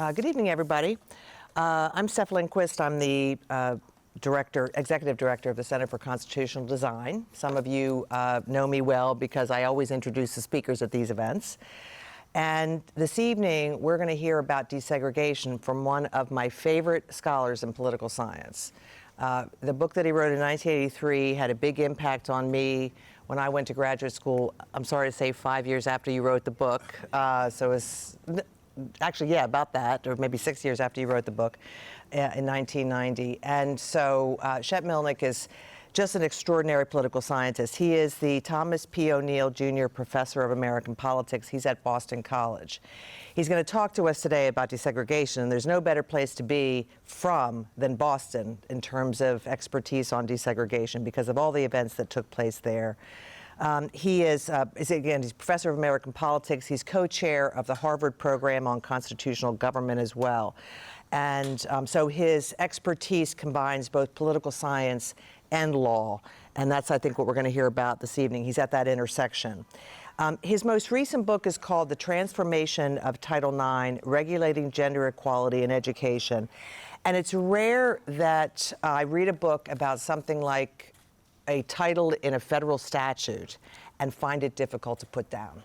Good evening, everybody. I'm Steph Lindquist. I'm the Executive Director of the Center for Constitutional Design. Some of you know me well because I always introduce the speakers at these events. And this evening, we're going to hear about desegregation from one of my favorite scholars in political science. The book that he wrote in 1983 had a big impact on me when I went to graduate school. I'm sorry to say 5 years after you wrote the book. So it's actually, yeah, about that, or maybe 6 years after you wrote the book in 1990. And so Shep Milnick is just an extraordinary political scientist. He is the Thomas P. O'Neill Jr. Professor of American Politics. He's at Boston College. He's going to talk to us today about desegregation. There's no better place to be from than Boston in terms of expertise on desegregation because of all the events that took place there. He is, again, he's Professor of American Politics. He's co-chair of the Harvard Program on Constitutional Government as well. And so his expertise combines both political science and law. And that's, I think, what we're going to hear about this evening. He's at that intersection. His most recent book is called The Transformation of Title IX, Regulating Gender Equality in Education. And it's rare that I read a book about something like a title in a federal statute and find it difficult to put down.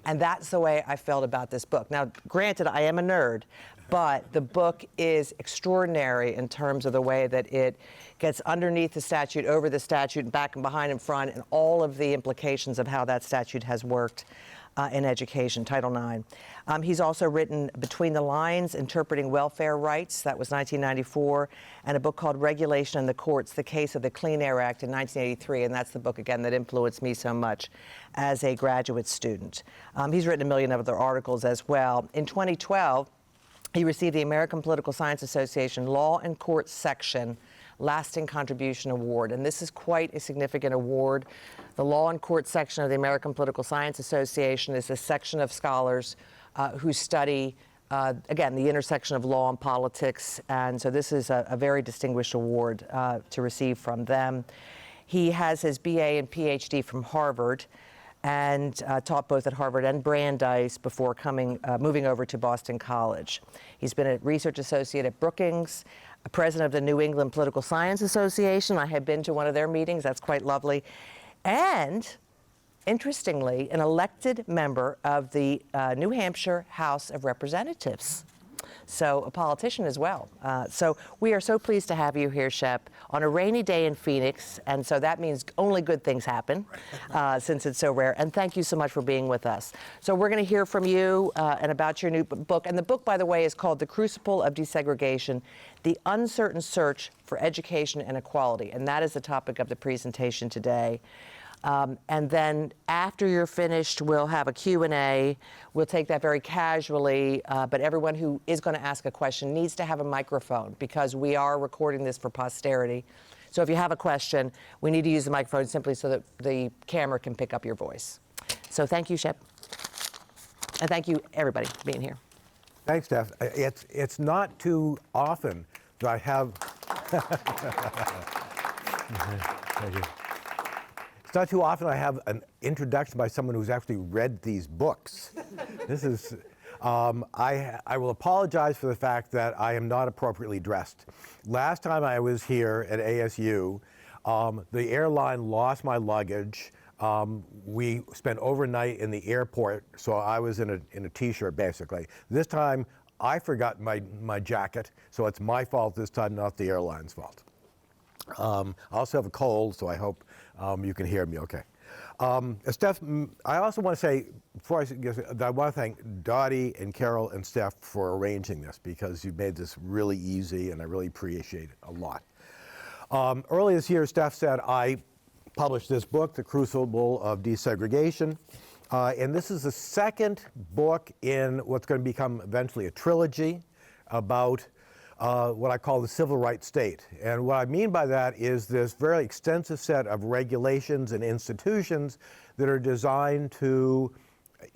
And that's the way I felt about this book. Now, granted, I am a nerd, but the book is extraordinary in terms of the way that it gets underneath the statute, over the statute, and back and behind and front, and all of the implications of how that statute has worked in education, Title IX. He's also written Between the Lines, Interpreting Welfare Rights, that was 1994, and a book called Regulation in the Courts, The Case of the Clean Air Act in 1983, and that's the book, again, that influenced me so much as a graduate student. He's written a million other articles as well. In 2012, he received the American Political Science Association Law and Courts Section Lasting Contribution Award, and this is quite a significant award. The Law and Courts section of the American Political Science Association is a section of scholars who study, again, the intersection of law and politics, and so this is a very distinguished award to receive from them. He has his BA and PhD from Harvard and taught both at Harvard and Brandeis before moving over to Boston College. He's been a research associate at Brookings, a president of the New England Political Science Association. I have been to one of their meetings. That's quite lovely. And, interestingly, an elected member of the New Hampshire House of Representatives. So a politician as well. So we are so pleased to have you here, Shep, on a rainy day in Phoenix, and so that means only good things happen since it's so rare. And thank you so much for being with us. So we're going to hear from you and about your new book. And the book, by the way, is called The Crucible of Desegregation, The Uncertain Search for Education and Equality. And that is the topic of the presentation today. And then after you're finished, we'll have a Q&A. We'll take that very casually, but everyone who is going to ask a question needs to have a microphone because we are recording this for posterity. So if you have a question, we need to use the microphone simply so that the camera can pick up your voice. So thank you, Shep. And thank you, everybody, for being here. Thanks, Steph. It's not too often that I have... Thank you. It's not too often I have an introduction by someone who's actually read these books. This is, I will apologize for the fact that I am not appropriately dressed. Last time I was here at ASU, the airline lost my luggage. We spent overnight in the airport, so I was in a t-shirt basically. This time I forgot my jacket, so it's my fault this time, not the airline's fault. I also have a cold, so I hope you can hear me okay. Steph, I also want to say, before I get, that I want to thank Dottie and Carol and Steph for arranging this because you made this really easy and I really appreciate it a lot. Earlier this year, Steph said I published this book, The Crucible of Desegregation, and this is the second book in what's going to become eventually a trilogy about what I call the civil rights state. And what I mean by that is this very extensive set of regulations and institutions that are designed to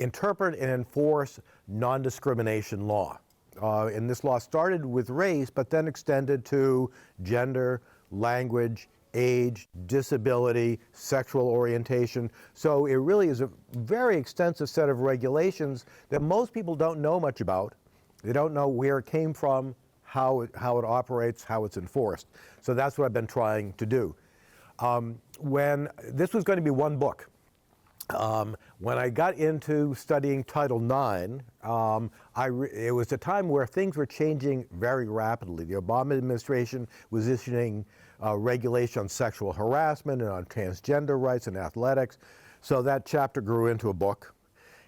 interpret and enforce non-discrimination law. And this law started with race, but then extended to gender, language, age, disability, sexual orientation. So it really is a very extensive set of regulations that most people don't know much about. They don't know where it came from, how it operates, how it's enforced. So that's what I've been trying to do. When this was going to be one book, when I got into studying Title IX, it was a time where things were changing very rapidly. The Obama administration was issuing regulation on sexual harassment and on transgender rights in athletics. So that chapter grew into a book.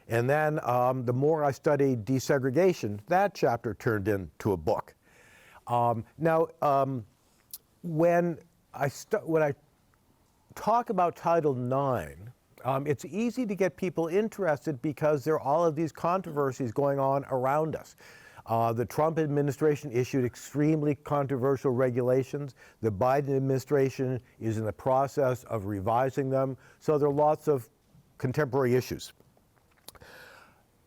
And then the more I studied desegregation, that chapter turned into a book. When I talk about Title IX, it's easy to get people interested because there are all of these controversies going on around us. The Trump administration issued extremely controversial regulations. The Biden administration is in the process of revising them. So there are lots of contemporary issues.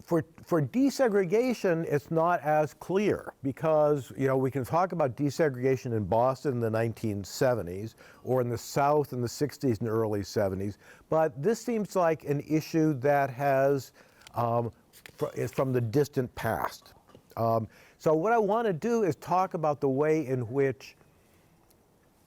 For desegregation, it's not as clear because, we can talk about desegregation in Boston in the 1970s or in the South in the 60s and early 70s, but this seems like an issue that is from the distant past. So what I want to do is talk about the way in which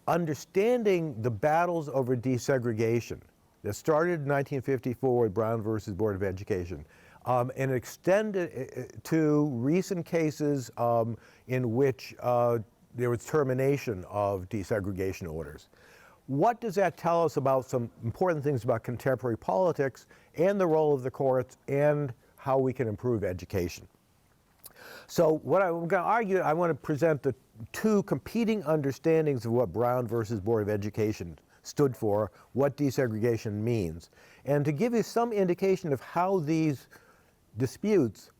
understanding the battles over desegregation that started in 1954 with Brown versus Board of Education, and extended to recent cases in which there was termination of desegregation orders. What does that tell us about some important things about contemporary politics and the role of the courts and how we can improve education? So what I'm going to argue, I want to present the two competing understandings of what Brown versus Board of Education stood for, what desegregation means, and to give you some indication of how these disputes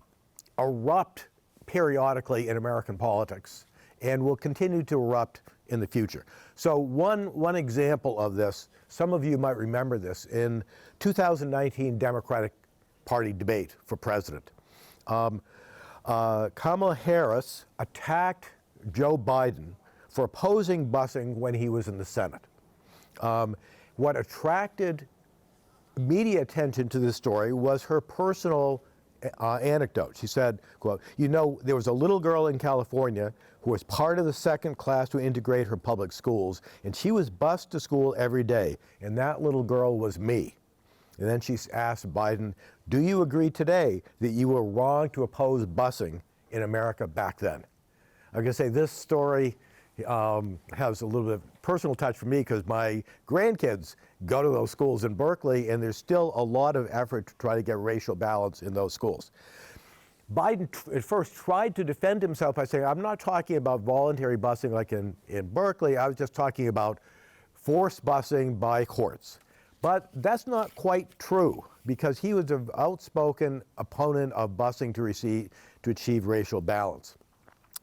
erupt periodically in American politics and will continue to erupt in the future. So one example of this, some of you might remember this, in 2019 Democratic Party debate for president. Kamala Harris attacked Joe Biden for opposing busing when he was in the Senate. What attracted media attention to this story was her personal anecdote. She said, quote, there was a little girl in California who was part of the second class to integrate her public schools, and she was bused to school every day, and that little girl was me. And then she asked Biden, do you agree today that you were wrong to oppose busing in America back then? I'm going to say this story has a little bit of personal touch for me because my grandkids go to those schools in Berkeley, and there's still a lot of effort to try to get racial balance in those schools. Biden at first tried to defend himself by saying, I'm not talking about voluntary busing like in Berkeley, I was just talking about forced busing by courts. But that's not quite true because he was an outspoken opponent of busing to achieve racial balance.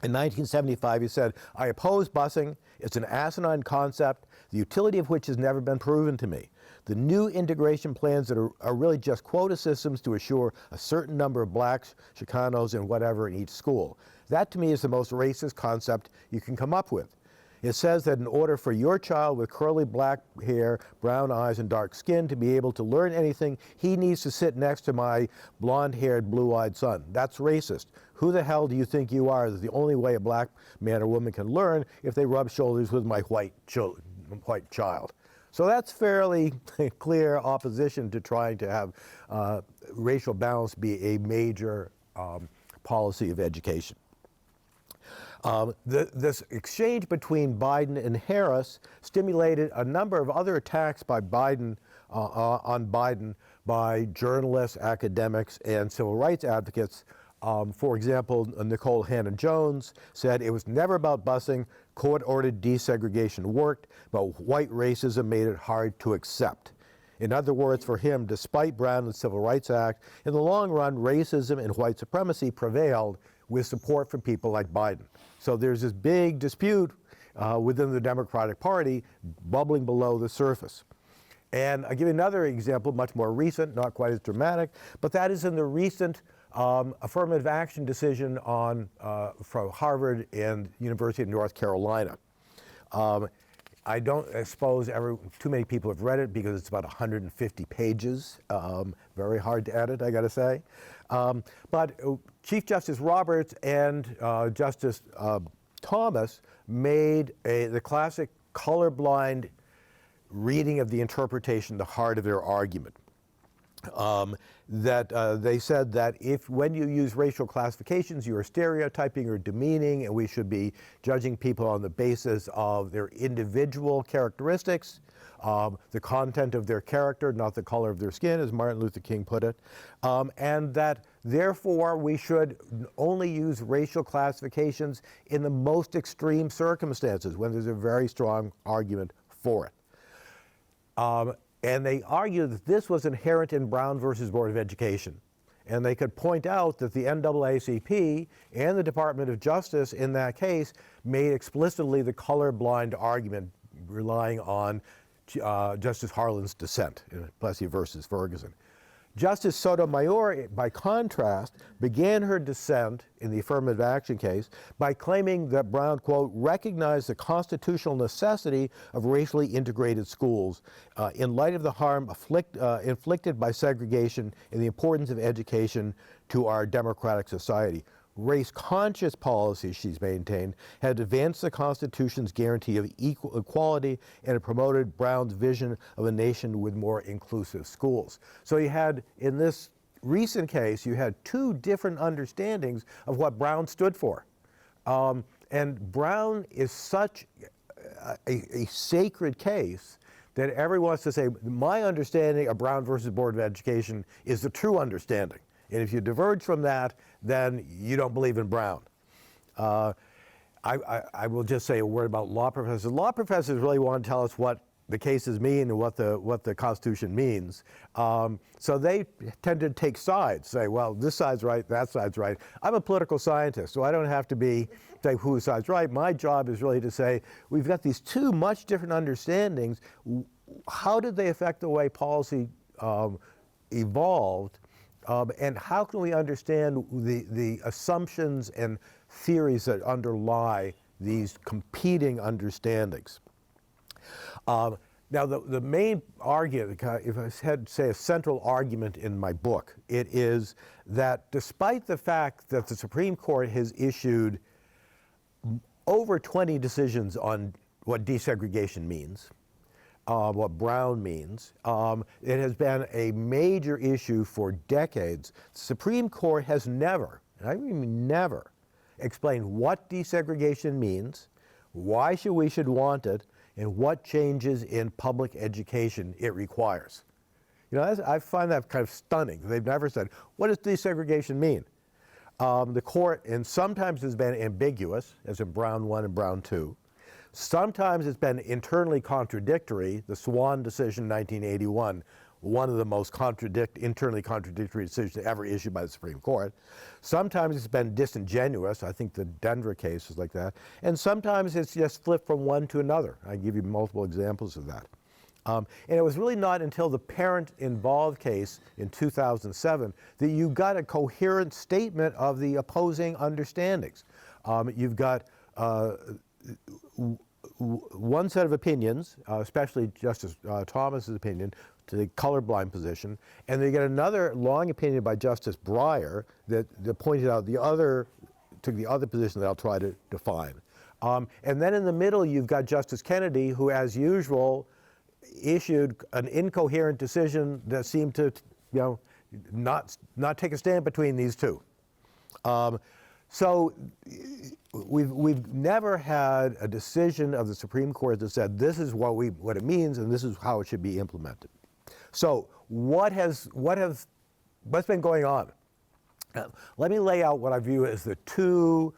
In 1975, he said, I oppose busing. It's an asinine concept, the utility of which has never been proven to me. The new integration plans that are really just quota systems to assure a certain number of blacks, Chicanos, and whatever in each school. That, to me, is the most racist concept you can come up with. It says that in order for your child with curly black hair, brown eyes, and dark skin to be able to learn anything, he needs to sit next to my blonde-haired, blue-eyed son. That's racist. Who the hell do you think you are that the only way a black man or woman can learn if they rub shoulders with my white child? So that's fairly clear opposition to trying to have racial balance be a major policy of education. This exchange between Biden and Harris stimulated a number of other attacks by Biden on Biden by journalists, academics, and civil rights advocates. For example, Nicole Hannah-Jones said it was never about busing. Court-ordered desegregation worked, but white racism made it hard to accept. In other words, for him, despite Brown and the Civil Rights Act, in the long run, racism and white supremacy prevailed with support from people like Biden. So there's this big dispute within the Democratic Party bubbling below the surface. And I'll give you another example, much more recent, not quite as dramatic, but that is in the recent affirmative action decision from Harvard and University of North Carolina. I don't suppose too many people have read it because it's about 150 pages. Very hard to edit, I got to say. But Chief Justice Roberts and Justice Thomas made the classic colorblind reading of the interpretation the heart of their argument. They said that when you use racial classifications, you are stereotyping or demeaning, and we should be judging people on the basis of their individual characteristics, the content of their character, not the color of their skin, as Martin Luther King put it, and that therefore we should only use racial classifications in the most extreme circumstances when there's a very strong argument for it. And they argued that this was inherent in Brown versus Board of Education. And they could point out that the NAACP and the Department of Justice in that case made explicitly the colorblind argument relying on Justice Harlan's dissent in Plessy versus Ferguson. Justice Sotomayor, by contrast, began her dissent in the affirmative action case by claiming that Brown, quote, recognized the constitutional necessity of racially integrated schools in light of the harm inflicted by segregation and the importance of education to our democratic society. Race-conscious policies, she's maintained, had advanced the Constitution's guarantee of equal equality and it promoted Brown's vision of a nation with more inclusive schools. So you had, in this recent case, you had two different understandings of what Brown stood for. And Brown is such a sacred case that everyone wants to say, my understanding of Brown versus Board of Education is the true understanding. And if you diverge from that, then you don't believe in Brown. I will just say a word about law professors. Law professors really want to tell us what the cases mean and what the Constitution means. So they tend to take sides, say, well, this side's right, that side's right. I'm a political scientist, so I don't have to say whose side's right. My job is really to say, we've got these two much different understandings. How did they affect the way policy evolved? And how can we understand the assumptions and theories that underlie these competing understandings? Now, the main argument, if I had to say a central argument in my book, it is that despite the fact that the Supreme Court has issued over 20 decisions on what desegregation means, what Brown means. It has been a major issue for decades. The Supreme Court has never, and I mean never, explained what desegregation means, why we should want it, and what changes in public education it requires. You know, I find that kind of stunning. They've never said, what does desegregation mean? The court, and sometimes has been ambiguous, as in Brown 1 and Brown 2. Sometimes it's been internally contradictory. The Swan decision, 1981, one of the most internally contradictory decisions ever issued by the Supreme Court. Sometimes it's been disingenuous. I think the Denver case is like that. And sometimes it's just flipped from one to another. I give you multiple examples of that. And it was really not until the parent-involved case in 2007 that you got a coherent statement of the opposing understandings. You've got one set of opinions, especially Justice Thomas's opinion, to the colorblind position, and they get another long opinion by Justice Breyer that pointed out took the other position that I'll try to define. And then in the middle, you've got Justice Kennedy, who, as usual, issued an incoherent decision that seemed to, not take a stand between these two. So we've never had a decision of the Supreme Court that said this is what it means and this is how it should be implemented. So what's been going on? Let me lay out what I view as the two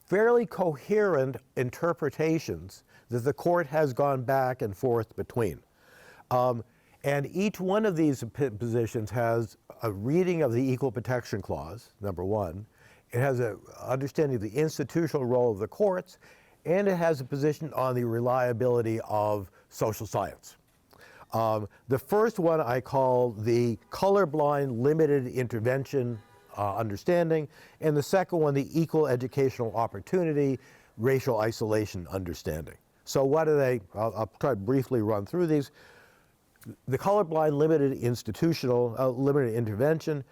fairly coherent interpretations that the court has gone back and forth between. And each one of these positions has a reading of the Equal Protection Clause, number one. It has an understanding of the institutional role of the courts, and it has a position on the reliability of social science. The first one I call the colorblind limited intervention understanding, and the second one the equal educational opportunity racial isolation understanding. So what are they? I'll try to briefly run through these. The colorblind limited limited intervention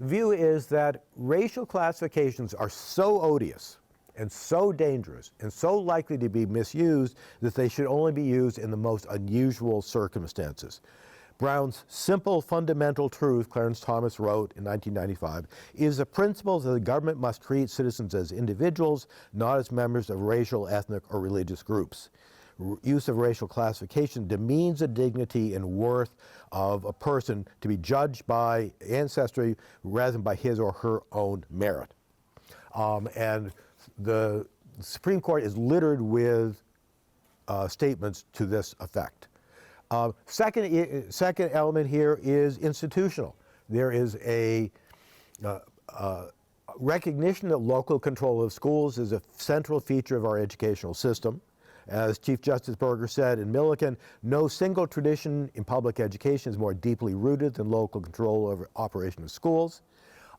view is that racial classifications are so odious and so dangerous and so likely to be misused that they should only be used in the most unusual circumstances. Brown's simple fundamental truth, Clarence Thomas wrote in 1995, is the principle that the government must treat citizens as individuals, not as members of racial, ethnic, or religious groups. Use of racial classification demeans the dignity and worth of a person to be judged by ancestry rather than by his or her own merit. And the Supreme Court is littered with statements to this effect. Second element here is institutional. There is a recognition that local control of schools is a central feature of our educational system. As Chief Justice Berger said in Milliken, no single tradition in public education is more deeply rooted than local control over operation of schools.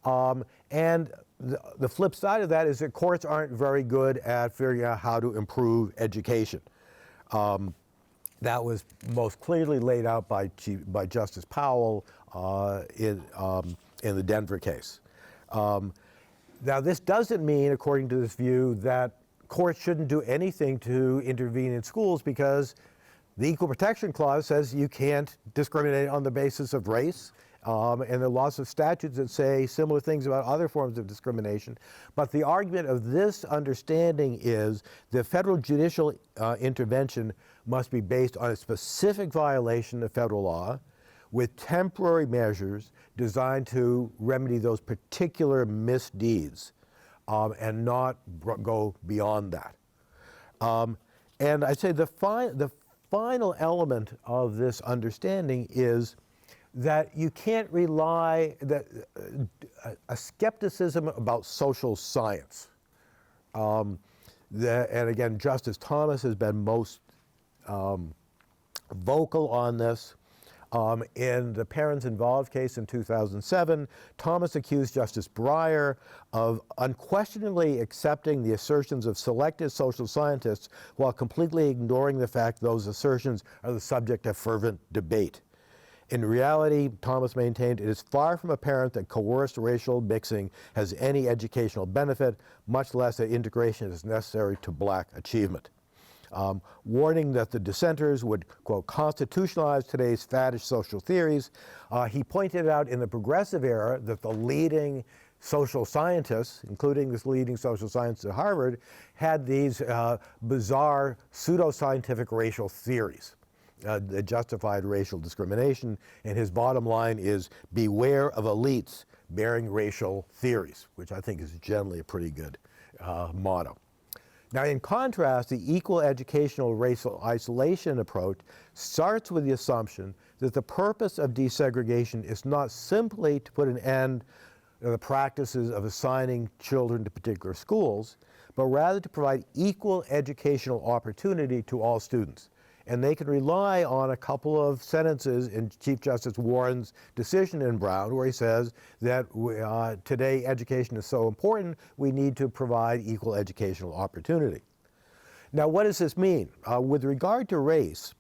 And the flip side of that is that courts aren't very good at figuring out how to improve education. That was most clearly laid out by Justice Powell in the Denver case. Now, this doesn't mean, according to this view, that courts shouldn't do anything to intervene in schools, because the Equal Protection Clause says you can't discriminate on the basis of race, and there are lots of statutes that say similar things about other forms of discrimination. But the argument of this understanding is that federal judicial intervention must be based on a specific violation of federal law with temporary measures designed to remedy those particular misdeeds. And not go beyond that. And I'd say the final element of this understanding is that you can't rely, a skepticism about social science. And again, Justice Thomas has been most vocal on this. In the Parents Involved case in 2007, Thomas accused Justice Breyer of unquestionably accepting the assertions of selected social scientists while completely ignoring the fact those assertions are the subject of fervent debate. In reality, Thomas maintained, it is far from apparent that coerced racial mixing has any educational benefit, much less that integration is necessary to black achievement. Warning that the dissenters would, quote, constitutionalize today's faddish social theories. He pointed out in the progressive era that the leading social scientists, including this leading social scientist at Harvard, had these bizarre pseudoscientific racial theories that justified racial discrimination. And his bottom line is, beware of elites bearing racial theories, which I think is generally a pretty good motto. Now, in contrast, the equal educational racial isolation approach starts with the assumption that the purpose of desegregation is not simply to put an end to the practices of assigning children to particular schools, but rather to provide equal educational opportunity to all students. And they can rely on a couple of sentences in Chief Justice Warren's decision in Brown, where he says that today education is so important, we need to provide equal educational opportunity. Now, what does this mean? With regard to race,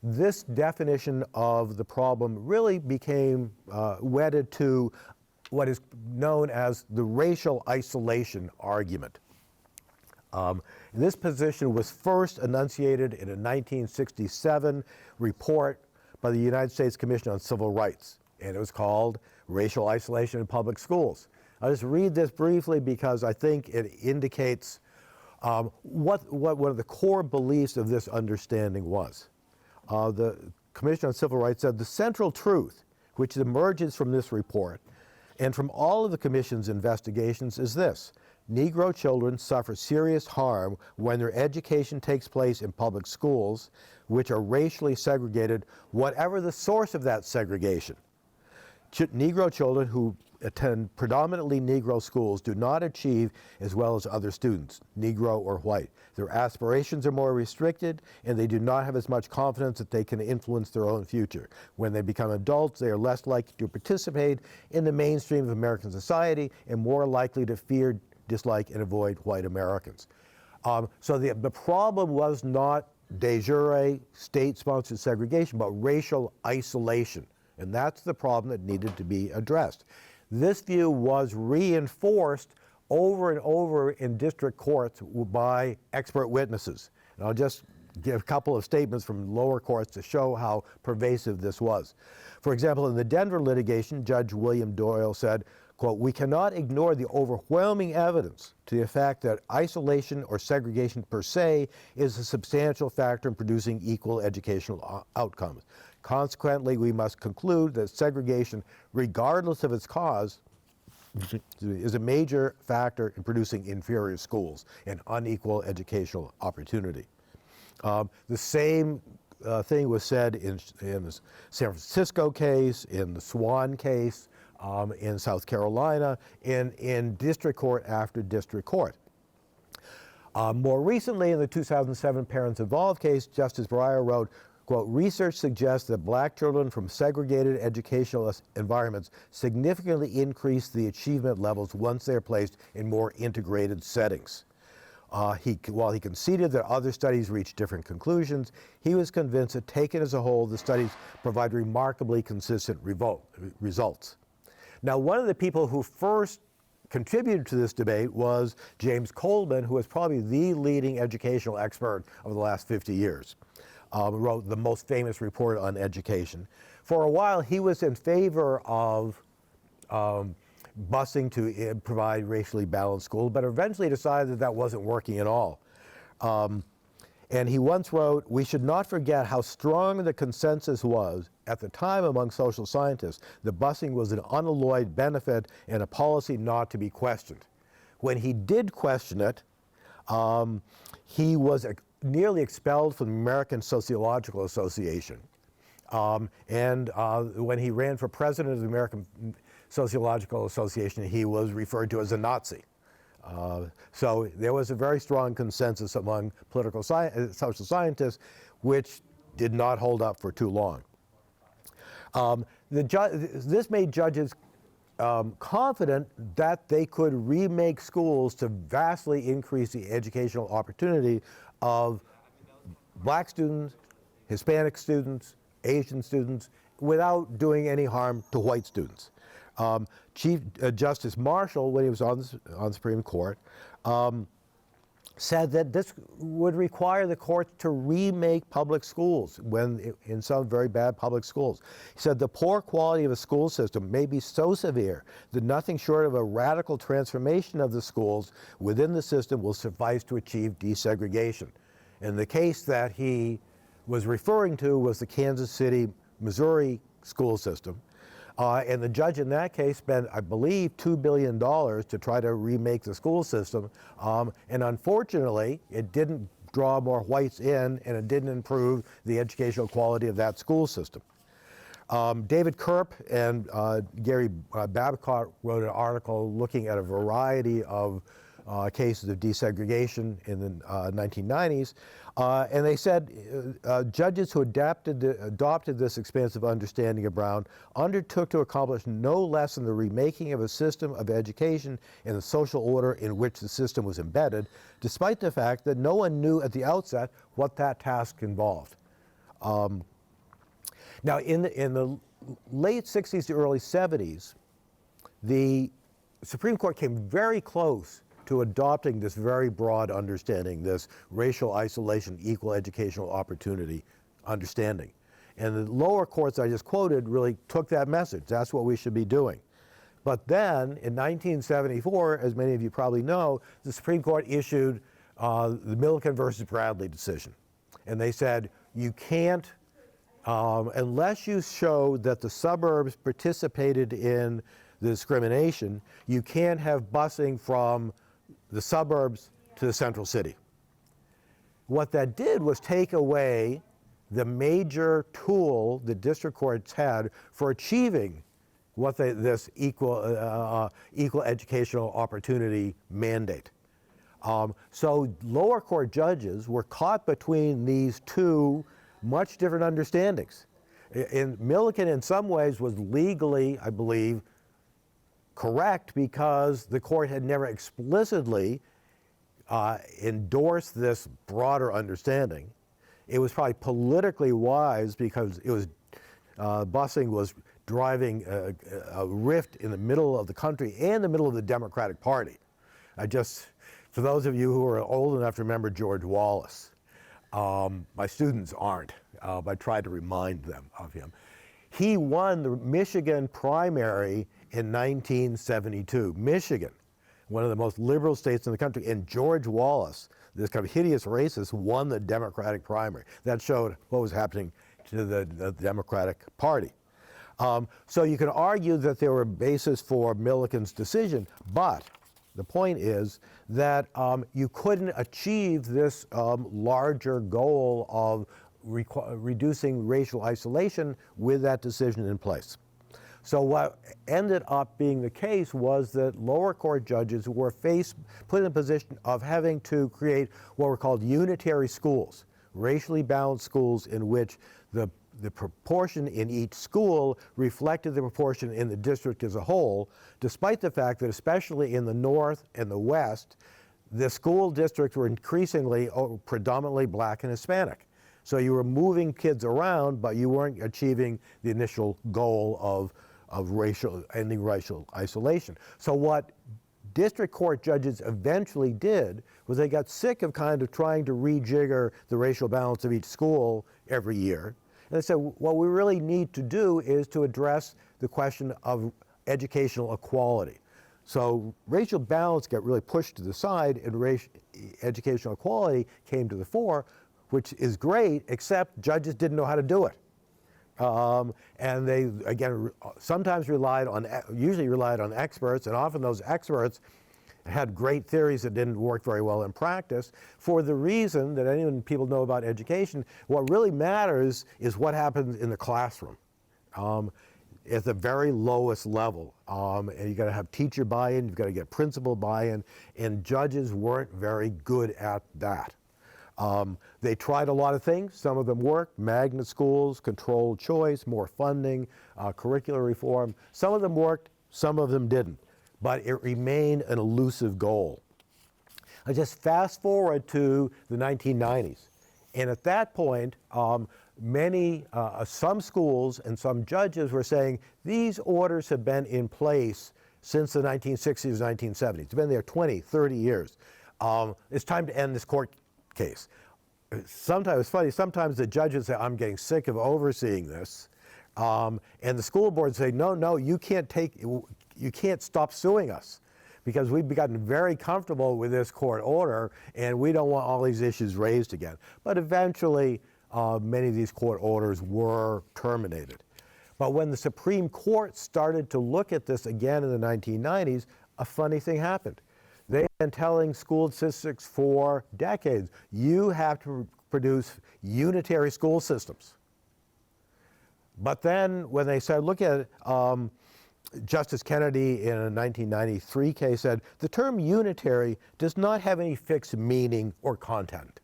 this definition of the problem really became wedded to what is known as the racial isolation argument. This position was first enunciated in a 1967 report by the United States Commission on Civil Rights, and it was called Racial Isolation in Public Schools. I'll just read this briefly because I think it indicates what one of the core beliefs of this understanding was. The Commission on Civil Rights said, the central truth which emerges from this report and from all of the Commission's investigations is this: Negro children suffer serious harm when their education takes place in public schools, which are racially segregated, whatever the source of that segregation. Negro children who attend predominantly Negro schools do not achieve as well as other students, Negro or white. Their aspirations are more restricted, and they do not have as much confidence that they can influence their own future. When they become adults, they are less likely to participate in the mainstream of American society and more likely to fear, dislike, and avoid white Americans. So the problem was not de jure state-sponsored segregation, but racial isolation. And that's the problem that needed to be addressed. This view was reinforced over and over in district courts by expert witnesses. And I'll just give a couple of statements from lower courts to show how pervasive this was. For example, in the Denver litigation, Judge William Doyle said, quote, "We cannot ignore the overwhelming evidence to the effect that isolation or segregation per se is a substantial factor in producing equal educational outcomes. Consequently, we must conclude that segregation, regardless of its cause, is a major factor in producing inferior schools and unequal educational opportunity." The same thing was said in the San Francisco case, in the Swan case, in South Carolina, in district court after district court. More recently, in the 2007 Parents Involved case, Justice Breyer wrote, quote, "Research suggests that black children from segregated educational environments significantly increase the achievement levels once they're placed in more integrated settings." While he conceded that other studies reached different conclusions, he was convinced that taken as a whole, the studies provide remarkably consistent results. Now, one of the people who first contributed to this debate was James Coleman, who was probably the leading educational expert of the last 50 years. Wrote the most famous report on education. For a while, he was in favor of busing to provide racially balanced schools, but eventually decided that that wasn't working at all. And he once wrote, "We should not forget how strong the consensus was at the time among social scientists that busing was an unalloyed benefit and a policy not to be questioned." When he did question it, he was nearly expelled from the American Sociological Association. And when he ran for president of the American Sociological Association, he was referred to as a Nazi. So there was a very strong consensus among social scientists, which did not hold up for too long. This made judges confident that they could remake schools to vastly increase the educational opportunity of black students, Hispanic students, Asian students, without doing any harm to white students. Chief Justice Marshall, when he was on the Supreme Court, said that this would require the courts to remake public schools in some very bad public schools. He said the poor quality of a school system may be so severe that nothing short of a radical transformation of the schools within the system will suffice to achieve desegregation. And the case that he was referring to was the Kansas City, Missouri school system. And the judge in that case spent, I believe, $2 billion to try to remake the school system. And unfortunately, it didn't draw more whites in, and it didn't improve the educational quality of that school system. David Kerp and Gary Babcock wrote an article looking at a variety of cases of desegregation in the 1990s. And they said judges who adopted this expansive understanding of Brown undertook to accomplish no less than the remaking of a system of education and the social order in which the system was embedded, despite the fact that no one knew at the outset what that task involved. Now, in the late 60s to early 70s, the Supreme Court came very close to adopting this very broad understanding, this racial isolation, equal educational opportunity understanding. And the lower courts I just quoted really took that message. That's what we should be doing. But then, in 1974, as many of you probably know, the Supreme Court issued the Milliken versus Bradley decision. And they said, you can't, unless you show that the suburbs participated in the discrimination, you can't have busing from the suburbs to the central city. What that did was take away the major tool the district courts had for achieving what this equal educational opportunity mandate. So lower court judges were caught between these two much different understandings. Milliken in some ways was legally, I believe, correct because the court had never explicitly endorsed this broader understanding. It was probably politically wise because it was busing was driving a rift in the middle of the country and the middle of the Democratic Party. For those of you who are old enough to remember George Wallace, my students aren't, but I tried to remind them of him. He won the Michigan primary in 1972. Michigan, one of the most liberal states in the country, and George Wallace, this kind of hideous racist, won the Democratic primary. That showed what was happening to the Democratic Party. So you can argue that there were bases for Milliken's decision, but the point is that you couldn't achieve this larger goal of reducing racial isolation with that decision in place. So what ended up being the case was that lower court judges were put in a position of having to create what were called unitary schools, racially balanced schools in which the proportion in each school reflected the proportion in the district as a whole, despite the fact that especially in the North and the West, the school districts were increasingly predominantly black and Hispanic. So you were moving kids around, but you weren't achieving the initial goal of ending racial isolation. So what district court judges eventually did was they got sick of kind of trying to rejigger the racial balance of each school every year. And they said, what we really need to do is to address the question of educational equality. So racial balance got really pushed to the side and educational equality came to the fore, which is great, except judges didn't know how to do it. And they, again, usually relied on experts, and often those experts had great theories that didn't work very well in practice for the reason that people know about education, what really matters is what happens in the classroom at the very lowest level. And you got to have teacher buy-in, you've got to get principal buy-in, and judges weren't very good at that. They tried a lot of things. Some of them worked: magnet schools, controlled choice, more funding, curricular reform. Some of them worked, some of them didn't. But it remained an elusive goal. I just fast forward to the 1990s. And at that point, some schools and some judges were saying, these orders have been in place since the 1960s, 1970s. It's been there 20, 30 years. It's time to end this court case. Sometimes, it's funny, sometimes the judges say, I'm getting sick of overseeing this. And the school board say, no, you can't stop suing us because we've gotten very comfortable with this court order and we don't want all these issues raised again. But eventually, many of these court orders were terminated. But when the Supreme Court started to look at this again in the 1990s, a funny thing happened. They had been telling school districts for decades, you have to produce unitary school systems. But then when they started looking at it, Justice Kennedy in a 1993 case said, the term unitary does not have any fixed meaning or content.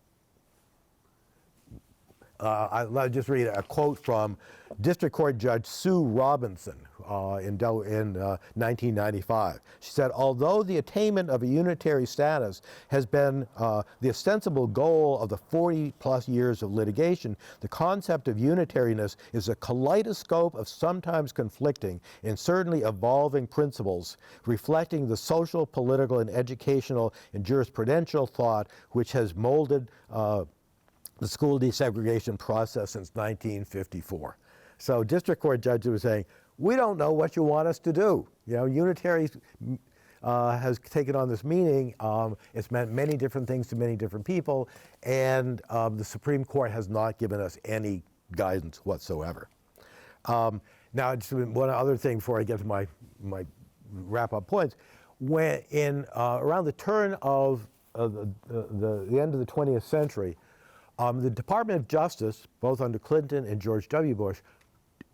I'll just read a quote from District Court Judge Sue Robinson in 1995. She said, although the attainment of a unitary status has been the ostensible goal of the 40-plus years of litigation, the concept of unitariness is a kaleidoscope of sometimes conflicting and certainly evolving principles, reflecting the social, political, and educational and jurisprudential thought which has molded the school desegregation process since 1954. So district court judges were saying, we don't know what you want us to do. You know, unitary has taken on this meaning. It's meant many different things to many different people, and the Supreme Court has not given us any guidance whatsoever. Now, just one other thing before I get to my wrap-up points. When around the turn of the end of the 20th century, the Department of Justice, both under Clinton and George W. Bush,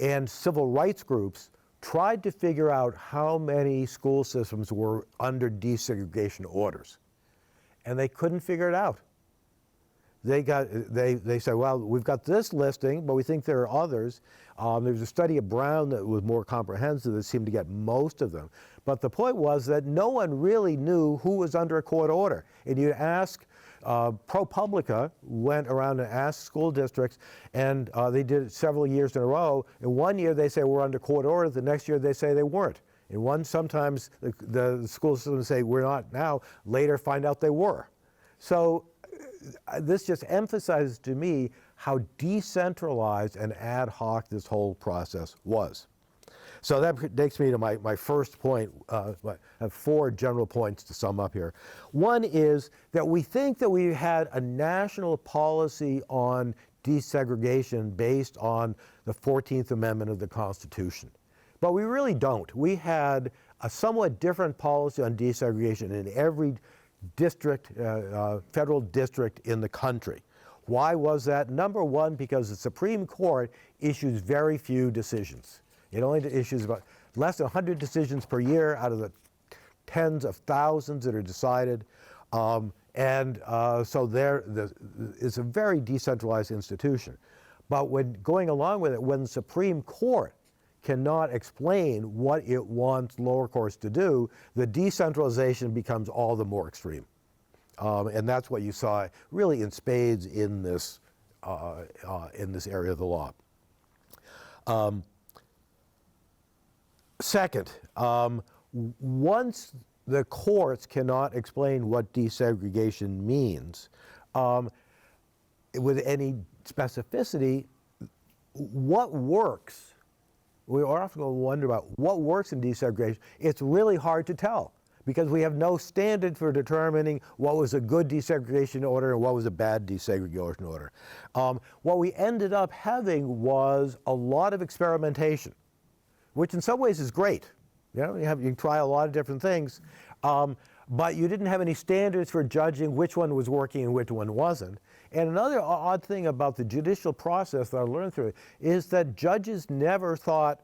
and civil rights groups tried to figure out how many school systems were under desegregation orders. And they couldn't figure it out. they said, well, we've got this listing, but we think there are others. There was a study of Brown that was more comprehensive that seemed to get most of them. But the point was that no one really knew who was under a court order. And you'd ask, ProPublica went around and asked school districts, and they did it several years in a row. And one year they say we're under court order, the next year they say they weren't. And one, sometimes the school system say we're not now, later find out they were. So this just emphasizes to me how decentralized and ad hoc this whole process was. So that takes me to my first point. I have 4 general points to sum up here. One is that we think that we had a national policy on desegregation based on the 14th Amendment of the Constitution. But we really don't. We had a somewhat different policy on desegregation in every district, federal district in the country. Why was that? Number one, because the Supreme Court issues very few decisions. It only issues about less than 100 decisions per year out of the tens of thousands that are decided. So it's a very decentralized institution. But when going along with it, when the Supreme Court cannot explain what it wants lower courts to do, the decentralization becomes all the more extreme. And that's what you saw really in spades in this area of the law. Second, once the courts cannot explain what desegregation means with any specificity, what works? We are often going to wonder about what works in desegregation. It's really hard to tell because we have no standard for determining what was a good desegregation order and what was a bad desegregation order. What we ended up having was a lot of experimentation, which in some ways is great. You know, you can try a lot of different things, but you didn't have any standards for judging which one was working and which one wasn't. And another odd thing about the judicial process that I learned through it is that judges never thought,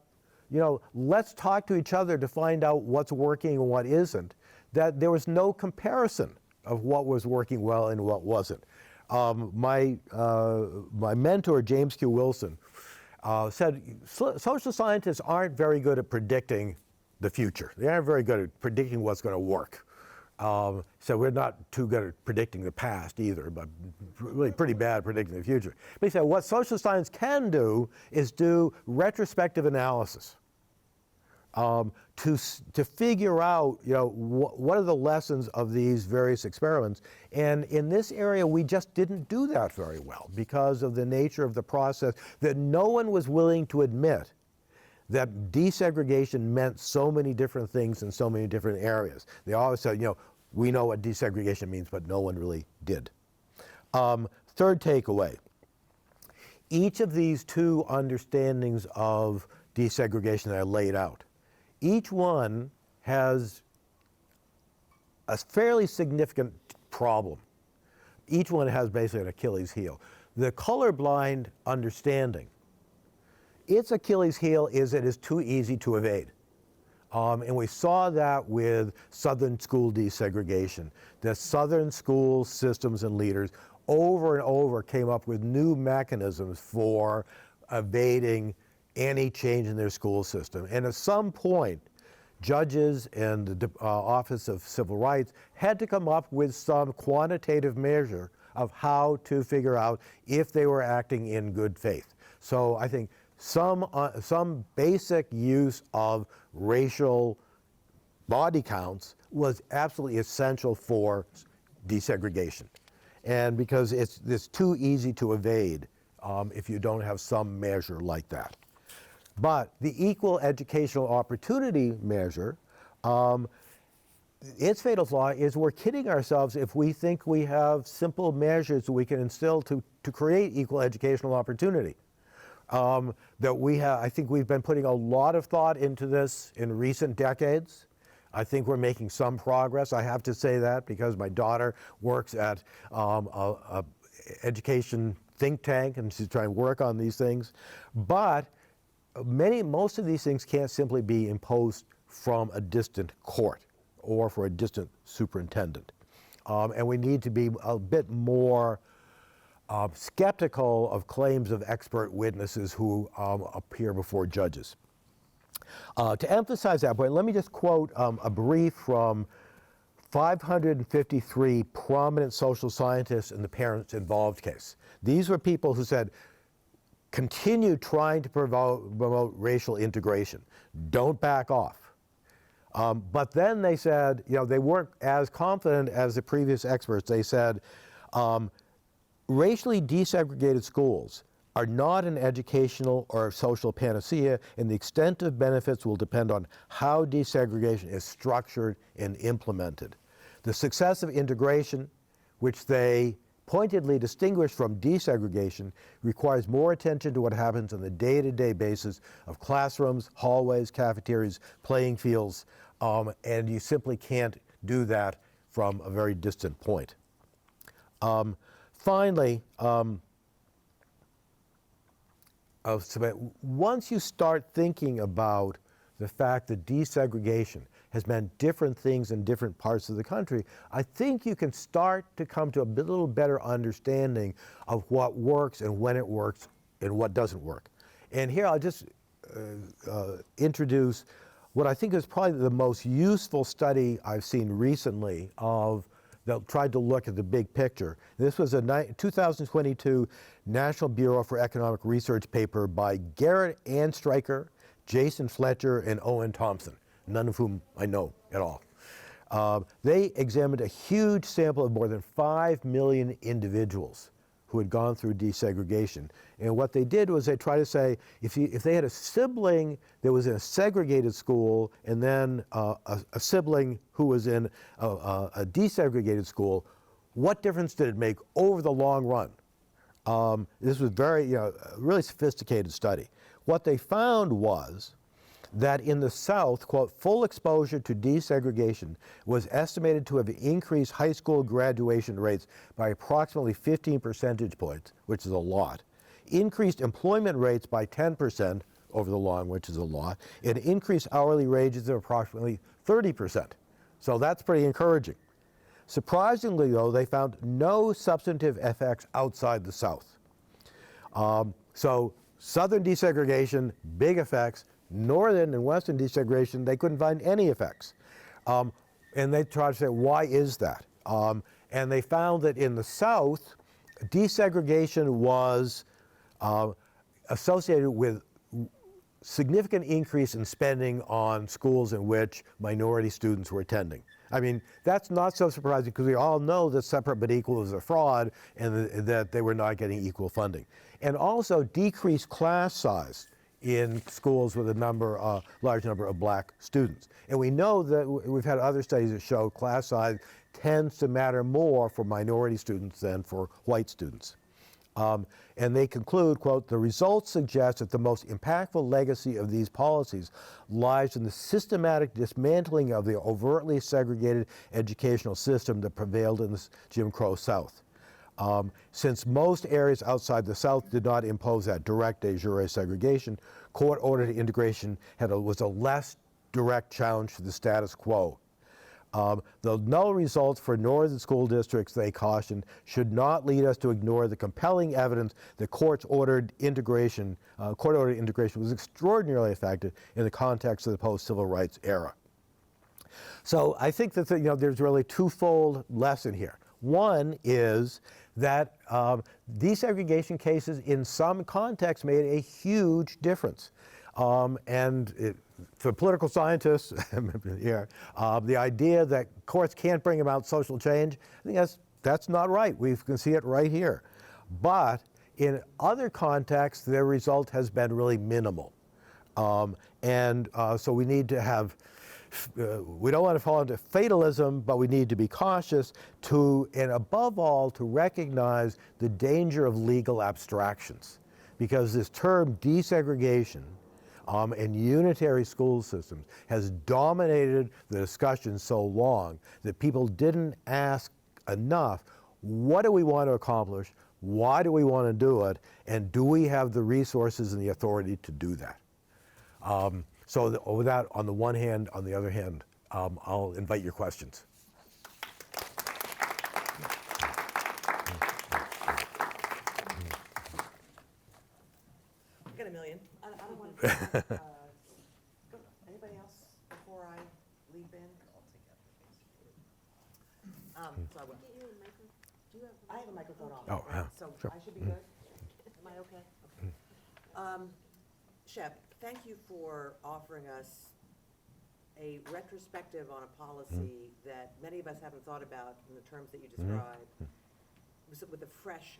you know, let's talk to each other to find out what's working and what isn't. That there was no comparison of what was working well and what wasn't. My mentor, James Q. Wilson, said social scientists aren't very good at predicting the future. They aren't very good at predicting what's going to work. So we're not too good at predicting the past either, but really pretty bad at predicting the future. But he said what social science can do is do retrospective analysis to figure out, you know, what are the lessons of these various experiments. And in this area, we just didn't do that very well because of the nature of the process, that no one was willing to admit that desegregation meant so many different things in so many different areas. They always said, you know, we know what desegregation means, but no one really did. Third takeaway, each of these 2 understandings of desegregation that I laid out, each one has a fairly significant problem. Each one has basically an Achilles heel. The colorblind understanding, its Achilles heel is that it's too easy to evade. And we saw that with Southern school desegregation. The Southern school systems and leaders over and over came up with new mechanisms for evading any change in their school system. And at some point, judges and the Office of Civil Rights had to come up with some quantitative measure of how to figure out if they were acting in good faith. So I think some basic use of racial body counts was absolutely essential for desegregation. And because it's too easy to evade if you don't have some measure like that. But the equal educational opportunity measure, its fatal flaw is we're kidding ourselves if we think we have simple measures we can instill to create equal educational opportunity. I think we've been putting a lot of thought into this in recent decades. I think we're making some progress. I have to say that because my daughter works at a education think tank and she's trying to work on these things. But most of these things can't simply be imposed from a distant court or for a distant superintendent. And we need to be a bit more skeptical of claims of expert witnesses who appear before judges. To emphasize that point, let me just quote a brief from 553 prominent social scientists in the parents involved case. These were people who said, continue trying to promote racial integration. Don't back off. But then they said, they weren't as confident as the previous experts. They said, racially desegregated schools are not an educational or social panacea, and the extent of benefits will depend on how desegregation is structured and implemented. The success of integration, which they pointedly distinguish from desegregation, requires more attention to what happens on the day-to-day basis of classrooms, hallways, cafeterias, playing fields, and you simply can't do that from a very distant point. Finally, once you start thinking about the fact that desegregation has meant different things in different parts of the country, I think you can start to come to a little better understanding of what works and when it works and what doesn't work. And here I'll just introduce what I think is probably the most useful study I've seen recently that tried to look at the big picture. This was a 2022 National Bureau for Economic Research paper by Garrett Anstreicher, Jason Fletcher, and Owen Thompson, none of whom I know at all. They examined a huge sample of more than 5 million individuals who had gone through desegregation. And what they did was they tried to say, if they had a sibling that was in a segregated school and then a sibling who was in a desegregated school, what difference did it make over the long run? This was a really sophisticated study. What they found was that in the South, quote, full exposure to desegregation was estimated to have increased high school graduation rates by approximately 15 percentage points, which is a lot, increased employment rates by 10% over the long, which is a lot, and increased hourly wages of approximately 30%. So that's pretty encouraging. Surprisingly, though, they found no substantive effects outside the South. So Southern desegregation, big effects. Northern and Western desegregation, they couldn't find any effects. And they tried to say, why is that? And they found that in the South, desegregation was associated with significant increase in spending on schools in which minority students were attending. I mean, that's not so surprising because we all know that separate but equal is a fraud and that they were not getting equal funding. And also decreased class size in schools with a large number of black students. And we know that we've had other studies that show class size tends to matter more for minority students than for white students. And they conclude, quote, the results suggest that the most impactful legacy of these policies lies in the systematic dismantling of the overtly segregated educational system that prevailed in the Jim Crow South. Since most areas outside the South did not impose that direct de jure segregation, court-ordered integration was a less direct challenge to the status quo. The null results for northern school districts, they cautioned, should not lead us to ignore the compelling evidence that court-ordered integration was extraordinarily effective in the context of the post-civil rights era. So I think that there's really a twofold lesson here. One is that desegregation cases in some contexts made a huge difference. For political scientists, the idea that courts can't bring about social change, I think that's not right. We can see it right here. But in other contexts, their result has been really minimal. So we need to have we don't want to fall into fatalism, but we need to be cautious and above all, to recognize the danger of legal abstractions. Because this term desegregation and unitary school systems has dominated the discussion so long that people didn't ask enough, what do we want to accomplish? Why do we want to do it? And do we have the resources and the authority to do that? So with that on the one hand, on the other hand, I'll invite your questions. Anybody else before I leave in? So I will. I have a microphone on. Oh, right? yeah, So sure. I should be good? Am I okay? Okay. Shep, thank you for offering us a retrospective on a policy that many of us haven't thought about in the terms that you described. With the fresh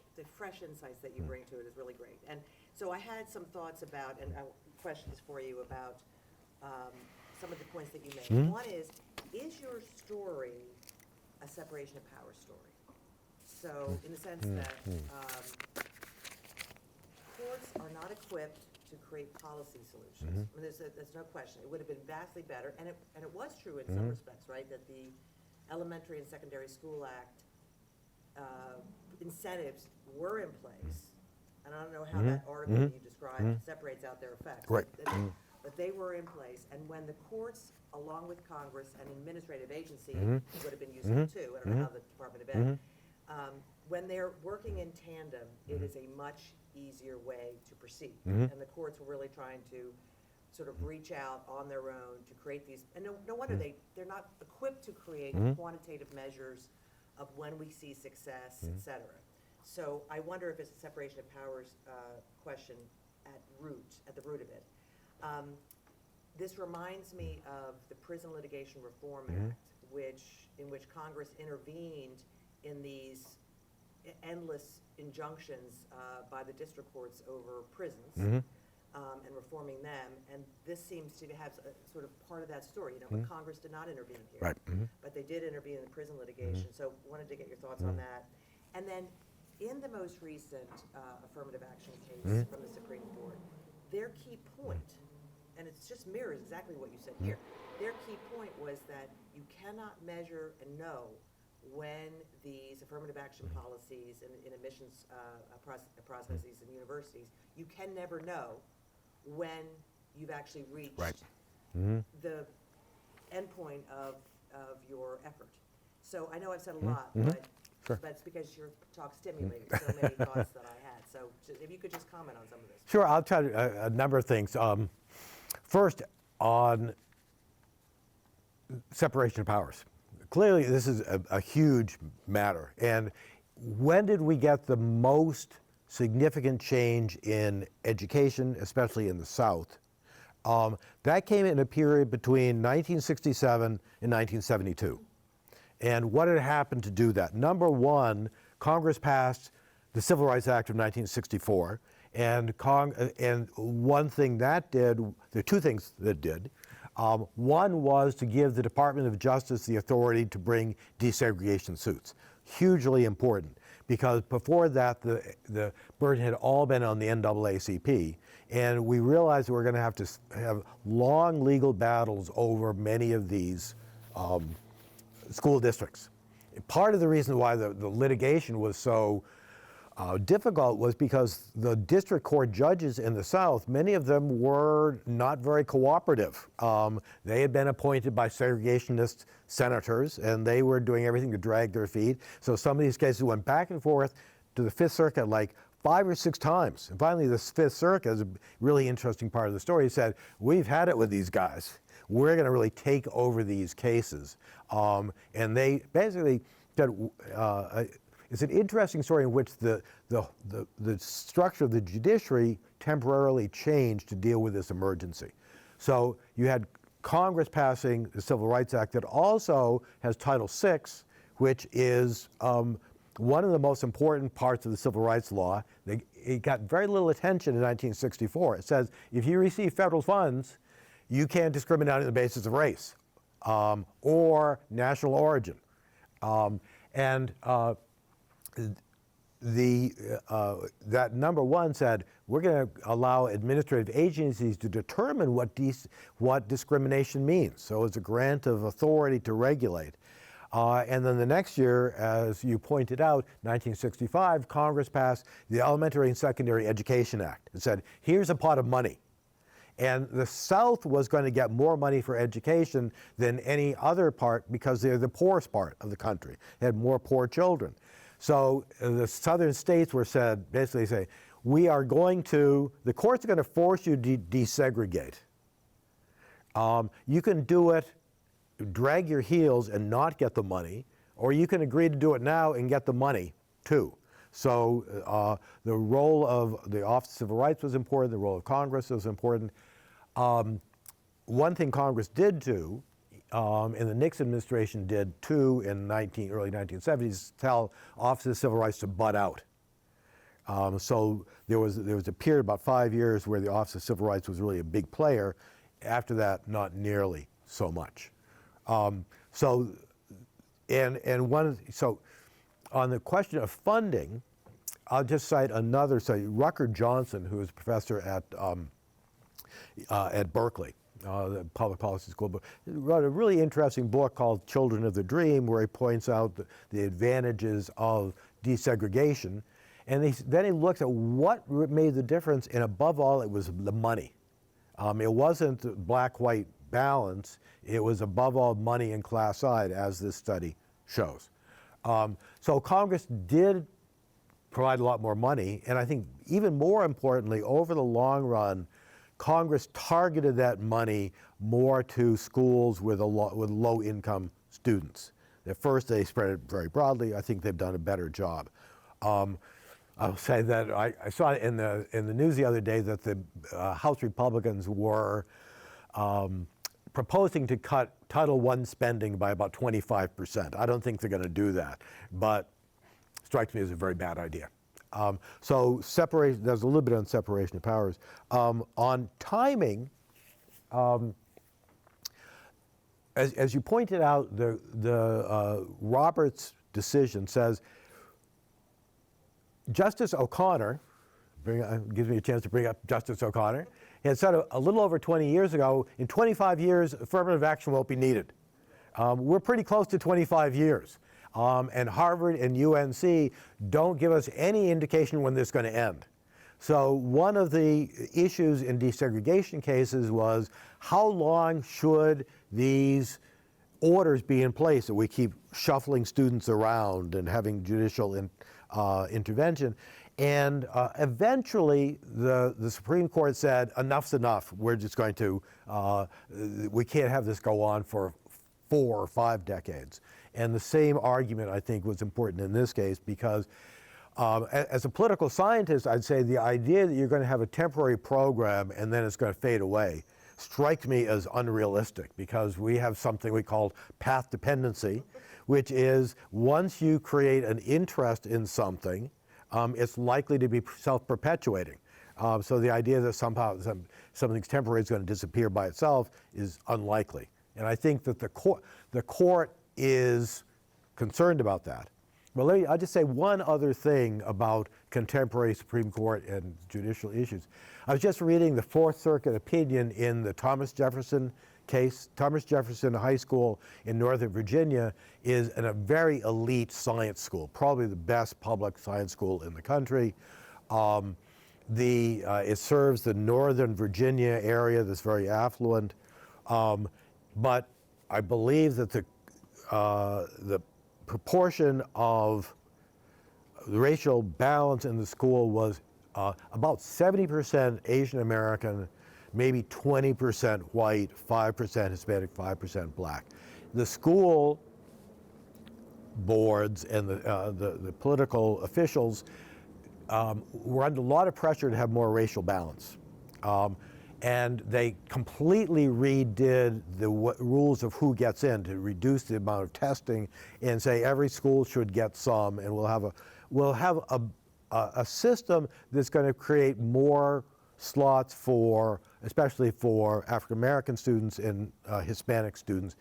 insights that you bring to it is really great. And so I had some thoughts about, and questions for you about some of the points that you made. One is your story a separation of power story? So in the sense that courts are not equipped to create policy solutions. I mean, there's no question. It would have been vastly better, and it was true in some respects, right? That the Elementary and Secondary School Act incentives were in place, and I don't know how that article that you described separates out their effects. Right. But they were in place, and when the courts, along with Congress and administrative agency, would have been useful too. I don't know how the Department of Ed. When they're working in tandem, it is a much easier way to proceed. And the courts were really trying to sort of reach out on their own to create these, and no wonder they're not equipped to create quantitative measures of when we see success, et cetera. So I wonder if it's a separation of powers question at the root of it. This reminds me of the Prison Litigation Reform Act, in which Congress intervened in these endless injunctions by the district courts over prisons and reforming them. And this seems to have sort of part of that story. But Congress did not intervene here, Right. but they did intervene in the prison litigation. So wanted to get your thoughts on that. And then in the most recent affirmative action case from the Supreme Court, their key point, and it just mirrors exactly what you said here, their key point was that you cannot measure and know when these affirmative action policies in admissions processes in universities, you can never know when you've actually reached the endpoint of your effort. So I know I've said a lot, but it's because your talk stimulated so many thoughts that I had. So if you could just comment on some of this. Sure, I'll tell you a number of things. First, on separation of powers. Clearly, this is a huge matter. And when did we get the most significant change in education, especially in the South? That came in a period between 1967 and 1972. And what had happened to do that? Number one, Congress passed the Civil Rights Act of 1964. And one thing that did, there are two things that did. One was to give the Department of Justice the authority to bring desegregation suits. Hugely important, because before that, the burden had all been on the NAACP, and we realized we were going to have long legal battles over many of these school districts. Part of the reason why the litigation was so difficult was because the district court judges in the South, many of them were not very cooperative. They had been appointed by segregationist senators, and they were doing everything to drag their feet. So some of these cases went back and forth to the Fifth Circuit like 5 or 6 times. And finally, the Fifth Circuit is a really interesting part of the story. Said, we've had it with these guys. We're going to really take over these cases. And they basically said, it's an interesting story in which the structure of the judiciary temporarily changed to deal with this emergency. So you had Congress passing the Civil Rights Act that also has Title VI, which is one of the most important parts of the civil rights law. It got very little attention in 1964. It says if you receive federal funds, you can't discriminate on the basis of race or national origin. That number one said, we're going to allow administrative agencies to determine what discrimination means. So it's a grant of authority to regulate. And then the next year, as you pointed out, 1965, Congress passed the Elementary and Secondary Education Act. It said, here's a pot of money. And the South was going to get more money for education than any other part because they're the poorest part of the country. They had more poor children. So the southern states were basically saying, the courts are going to force you to desegregate. You can do it, drag your heels and not get the money, or you can agree to do it now and get the money too. So the role of the Office of Civil Rights was important, the role of Congress was important. One thing Congress did do, and the Nixon administration did too in early 1970s, tell Office of Civil Rights to butt out. So there was a period, about 5 years, where the Office of Civil Rights was really a big player. After that, not nearly so much. So on the question of funding, I'll just cite another. So Rucker Johnson, who is a professor at Berkeley, the public policy school, wrote a really interesting book called Children of the Dream, where he points out the advantages of desegregation. And then he looks at what made the difference, and above all, it was the money. It wasn't black-white balance. It was above all money and class side, as this study shows. So Congress did provide a lot more money, and I think even more importantly, over the long run, Congress targeted that money more to schools with low-income students. At first, they spread it very broadly. I think they've done a better job. I'll say that I saw in the news the other day that the House Republicans were proposing to cut Title I spending by about 25%. I don't think they're going to do that, but it strikes me as a very bad idea. So separation, there's a little bit on separation of powers. On timing, as you pointed out, the Roberts decision says Justice O'Connor, gives me a chance to bring up Justice O'Connor, he had said a little over 20 years ago, in 25 years, affirmative action won't be needed. We're pretty close to 25 years. And Harvard and UNC don't give us any indication when this is going to end. So one of the issues in desegregation cases was how long should these orders be in place that we keep shuffling students around and having judicial intervention. And eventually the Supreme Court said, enough's enough. We're just going to, we can't have this go on for 4 or 5 decades. And the same argument, I think, was important in this case because as a political scientist, I'd say the idea that you're going to have a temporary program and then it's going to fade away strikes me as unrealistic because we have something we call path dependency, which is once you create an interest in something, it's likely to be self-perpetuating. So the idea that somehow something's temporary is going to disappear by itself is unlikely. And I think that the court is concerned about that. Well, I'll just say one other thing about contemporary Supreme Court and judicial issues. I was just reading the Fourth Circuit opinion in the Thomas Jefferson case. Thomas Jefferson High School in Northern Virginia is a very elite science school, probably the best public science school in the country. It serves the Northern Virginia area that's very affluent. But I believe that the proportion of the racial balance in the school was about 70% Asian American, maybe 20% white, 5% Hispanic, 5% black. The school boards and the political officials were under a lot of pressure to have more racial balance. And they completely redid the rules of who gets in to reduce the amount of testing and say every school should get some, and we'll have a system that's going to create more slots especially for African American students and Hispanic students.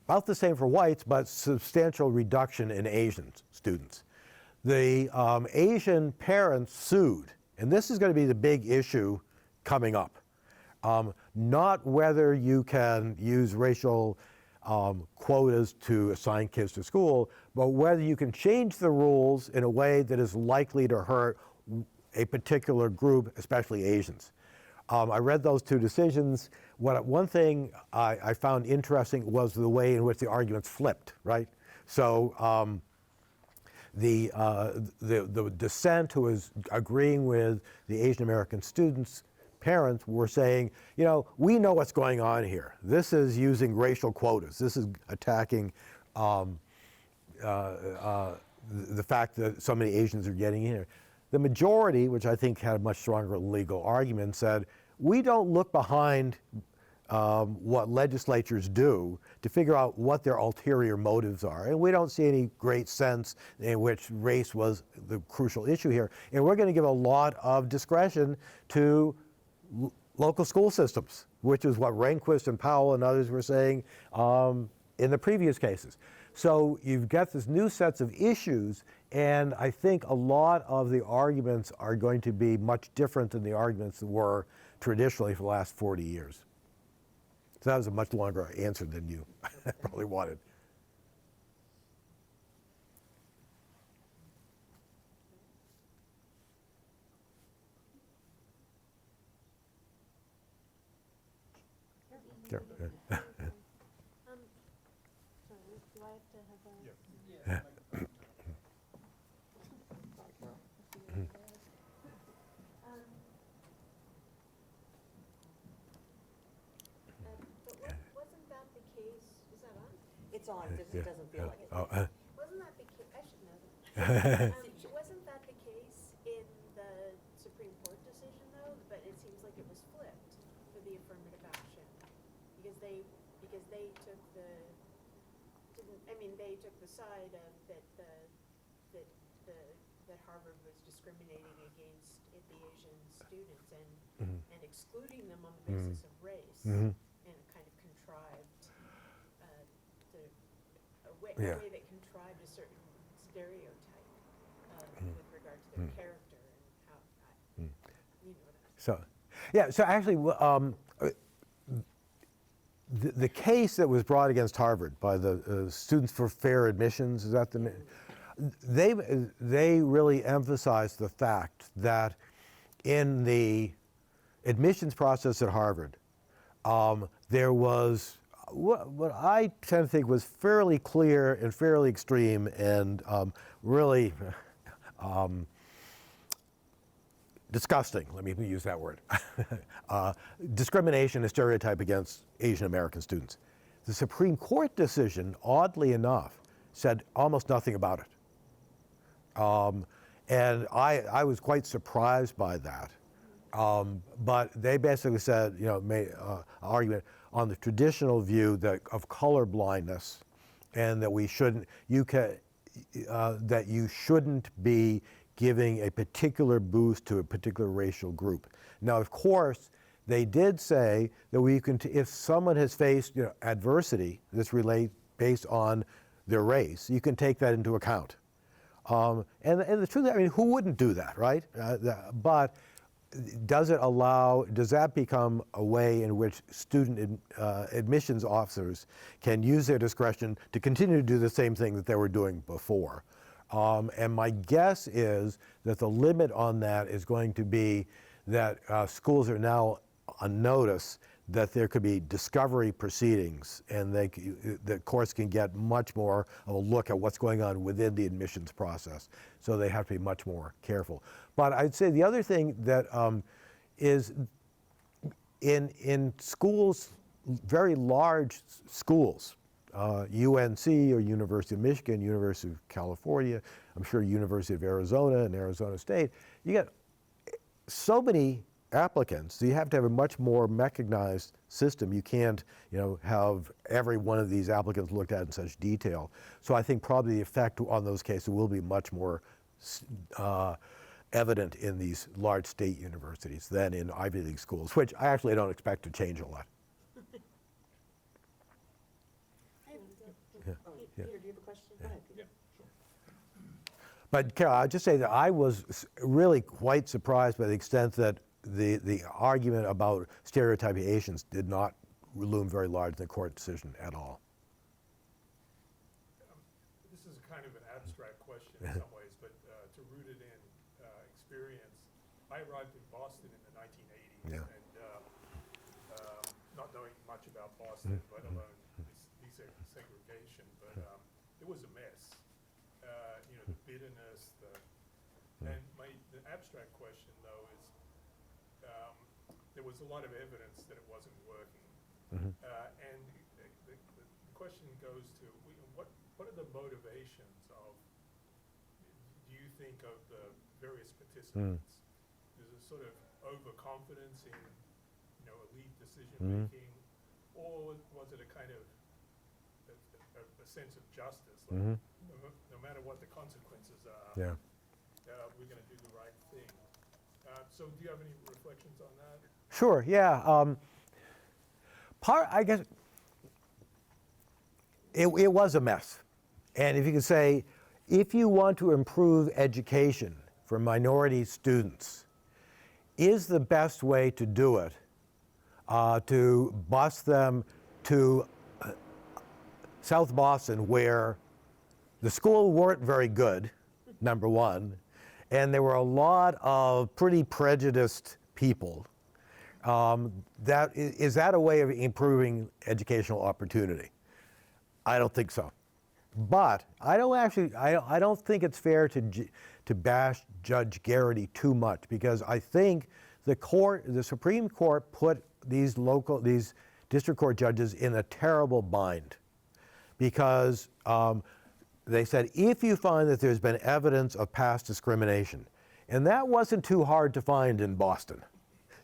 About the same for whites, but substantial reduction in Asian students. The Asian parents sued, and this is going to be the big issue coming up. Not whether you can use racial quotas to assign kids to school, but whether you can change the rules in a way that is likely to hurt a particular group, especially Asians. I read those two decisions. One thing I found interesting was the way in which the arguments flipped, right? So the dissent who was agreeing with the Asian American students' parents were saying, you know, we know what's going on here. This is using racial quotas. This is attacking the fact that so many Asians are getting in here. The majority, which I think had a much stronger legal argument, said, we don't look behind what legislatures do to figure out what their ulterior motives are. And we don't see any great sense in which race was the crucial issue here. And we're going to give a lot of discretion to local school systems, which is what Rehnquist and Powell and others were saying in the previous cases. So you've got this new sets of issues, and I think a lot of the arguments are going to be much different than the arguments that were traditionally for the last 40 years. So that was a much longer answer than you probably wanted. Sure. Sorry, do I have to have a? But wasn't that the case, is that on? It's on, just it doesn't feel like it. Wasn't that the case, I should know that. Wasn't that the case in the Supreme Court decision though? But it seems like it was flipped for the affirmative action. Because they took the, they took the side of that Harvard was discriminating against the Asian students and excluding them on the basis of race, and kind of contrived a way that contrived a certain stereotype with regard to their character and how you know what I mean. So, yeah. So actually, the case that was brought against Harvard by the Students for Fair Admissions, is that the? They really emphasized the fact that in the admissions process at Harvard, there was what I tend to think was fairly clear and fairly extreme and really disgusting, let me use that word, discrimination and stereotype against Asian American students. The Supreme Court decision, oddly enough, said almost nothing about it. And I was quite surprised by that. But they basically said, you know, made an argument on the traditional view that of color blindness, and that we shouldn't, that you shouldn't be giving a particular boost to a particular racial group. Now, of course, they did say that we can, if someone has faced, you know, adversity that's based on their race, you can take that into account. And the truth, I mean, who wouldn't do that, right? But does that become a way in which student admissions officers can use their discretion to continue to do the same thing that they were doing before? And my guess is that the limit on that is going to be that schools are now on notice that there could be discovery proceedings, and the courts can get much more of a look at what's going on within the admissions process. So they have to be much more careful. But I'd say the other thing that is in schools, very large schools, UNC or University of Michigan, University of California, I'm sure University of Arizona and Arizona State, you get so many applicants, so you have to have a much more mechanized system. You can't, you know, have every one of these applicants looked at in such detail. So I think probably the effect on those cases will be much more evident in these large state universities than in Ivy League schools, which I actually don't expect to change a lot. Peter, do you have a question? Go ahead, Peter. But Carol, I'll just say that I was really quite surprised by the extent that the argument about stereotyping Asians did not loom very large in the court decision at all. This is kind of an abstract question in some ways, but to root it in experience, I arrived in Boston in the 1980s, and not knowing much about Boston, let alone desegregation, but it was a mess. You know, the bitterness abstract question, though, is there was a lot of evidence that it wasn't working. And the question goes to, what are the motivations of, do you think, of the various participants? Is it sort of overconfidence in, elite decision-making? Or was it a kind of a sense of justice? Like, no matter what the consequences are, we're going to do the right thing. So do you have any reflections on that? Sure, yeah. I guess it was a mess. And if you could say, if you want to improve education for minority students, is the best way to do it to bus them to South Boston, where the school weren't very good, number one, and there were a lot of pretty prejudiced people. Is that a way of improving educational opportunity? I don't think so. But I don't think it's fair to bash Judge Garrity too much, because I think the Supreme Court put these district court judges in a terrible bind, because they said, if you find that there's been evidence of past discrimination, and that wasn't too hard to find in Boston.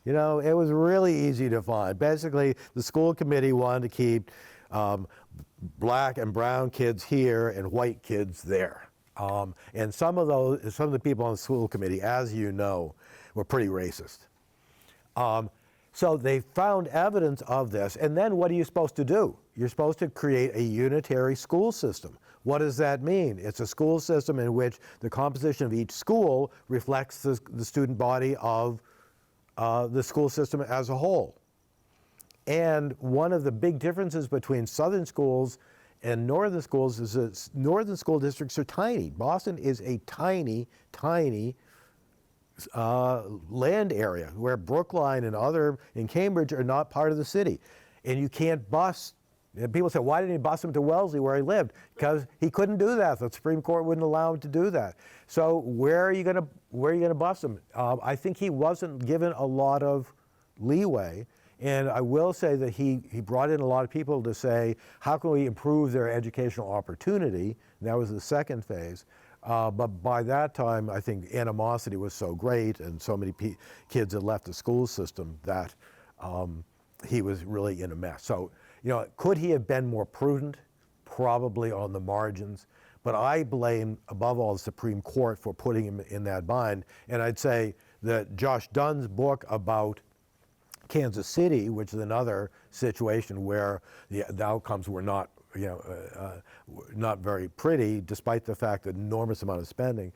It was really easy to find. Basically, the school committee wanted to keep black and brown kids here and white kids there. And some of the people on the school committee, as you know, were pretty racist. So they found evidence of this, and then what are you supposed to do? You're supposed to create a unitary school system. What does that mean? It's a school system in which the composition of each school reflects the student body of the school system as a whole. And one of the big differences between southern schools and northern schools is that northern school districts are tiny. Boston is a tiny, tiny land area, where Brookline and in Cambridge are not part of the city. And you can't bus. And people say, why didn't he bus him to Wellesley where he lived? Because he couldn't do that. The Supreme Court wouldn't allow him to do that. So where are you going to bus him? I think he wasn't given a lot of leeway. And I will say that he brought in a lot of people to say, how can we improve their educational opportunity? And that was the second phase. But by that time, I think animosity was so great and so many kids had left the school system that he was really in a mess. So, could he have been more prudent? Probably on the margins. But I blame, above all, the Supreme Court for putting him in that bind. And I'd say that Josh Dunn's book about Kansas City, which is another situation where the outcomes were not, not very pretty, despite the fact that enormous amount of spending.